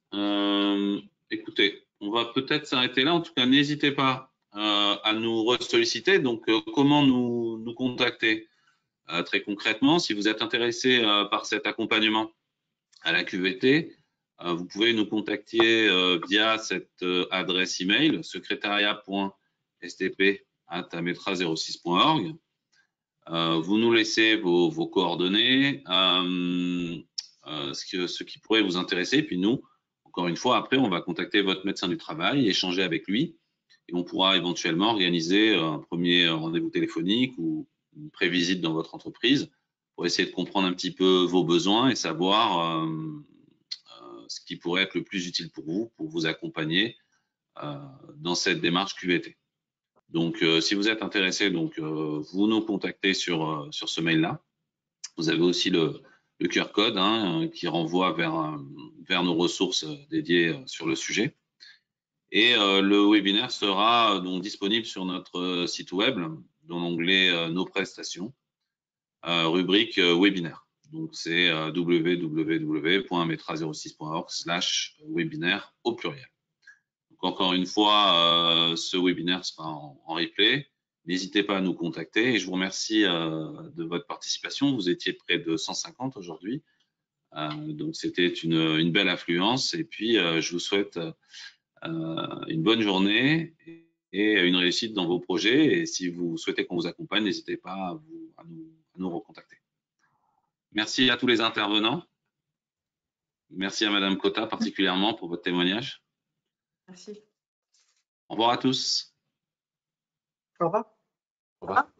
Écoutez, on va peut-être s'arrêter là. En tout cas, n'hésitez pas à nous ressolliciter. Donc, comment nous contacter? Très concrètement, si vous êtes intéressé par cet accompagnement à la QVT, vous pouvez nous contacter via cette adresse email secrétariat.stp@ametra06.org. Vous nous laissez vos coordonnées, ce qui pourrait vous intéresser. Puis nous, encore une fois, après, on va contacter votre médecin du travail, échanger avec lui, et on pourra éventuellement organiser un premier rendez-vous téléphonique ou une prévisite dans votre entreprise pour essayer de comprendre un petit peu vos besoins et savoir ce qui pourrait être le plus utile pour vous accompagner dans cette démarche QVT. Donc, si vous êtes intéressé, donc vous nous contactez sur ce mail-là. Vous avez aussi le QR code qui renvoie vers nos ressources dédiées sur le sujet. Et le webinaire sera donc disponible sur notre site web dans l'onglet Nos prestations, rubrique webinaire. Donc, c'est www.metra06.org/webinaire au pluriel. Donc, encore une fois, ce webinaire sera en replay. N'hésitez pas à nous contacter et je vous remercie de votre participation. Vous étiez près de 150 aujourd'hui. Donc, c'était une belle affluence. Et puis, je vous souhaite une bonne journée et une réussite dans vos projets. Et si vous souhaitez qu'on vous accompagne, n'hésitez pas à nous recontacter. Merci à tous les intervenants. Merci à Madame Cotta particulièrement pour votre témoignage. Merci. Au revoir à tous. Au revoir. Au revoir.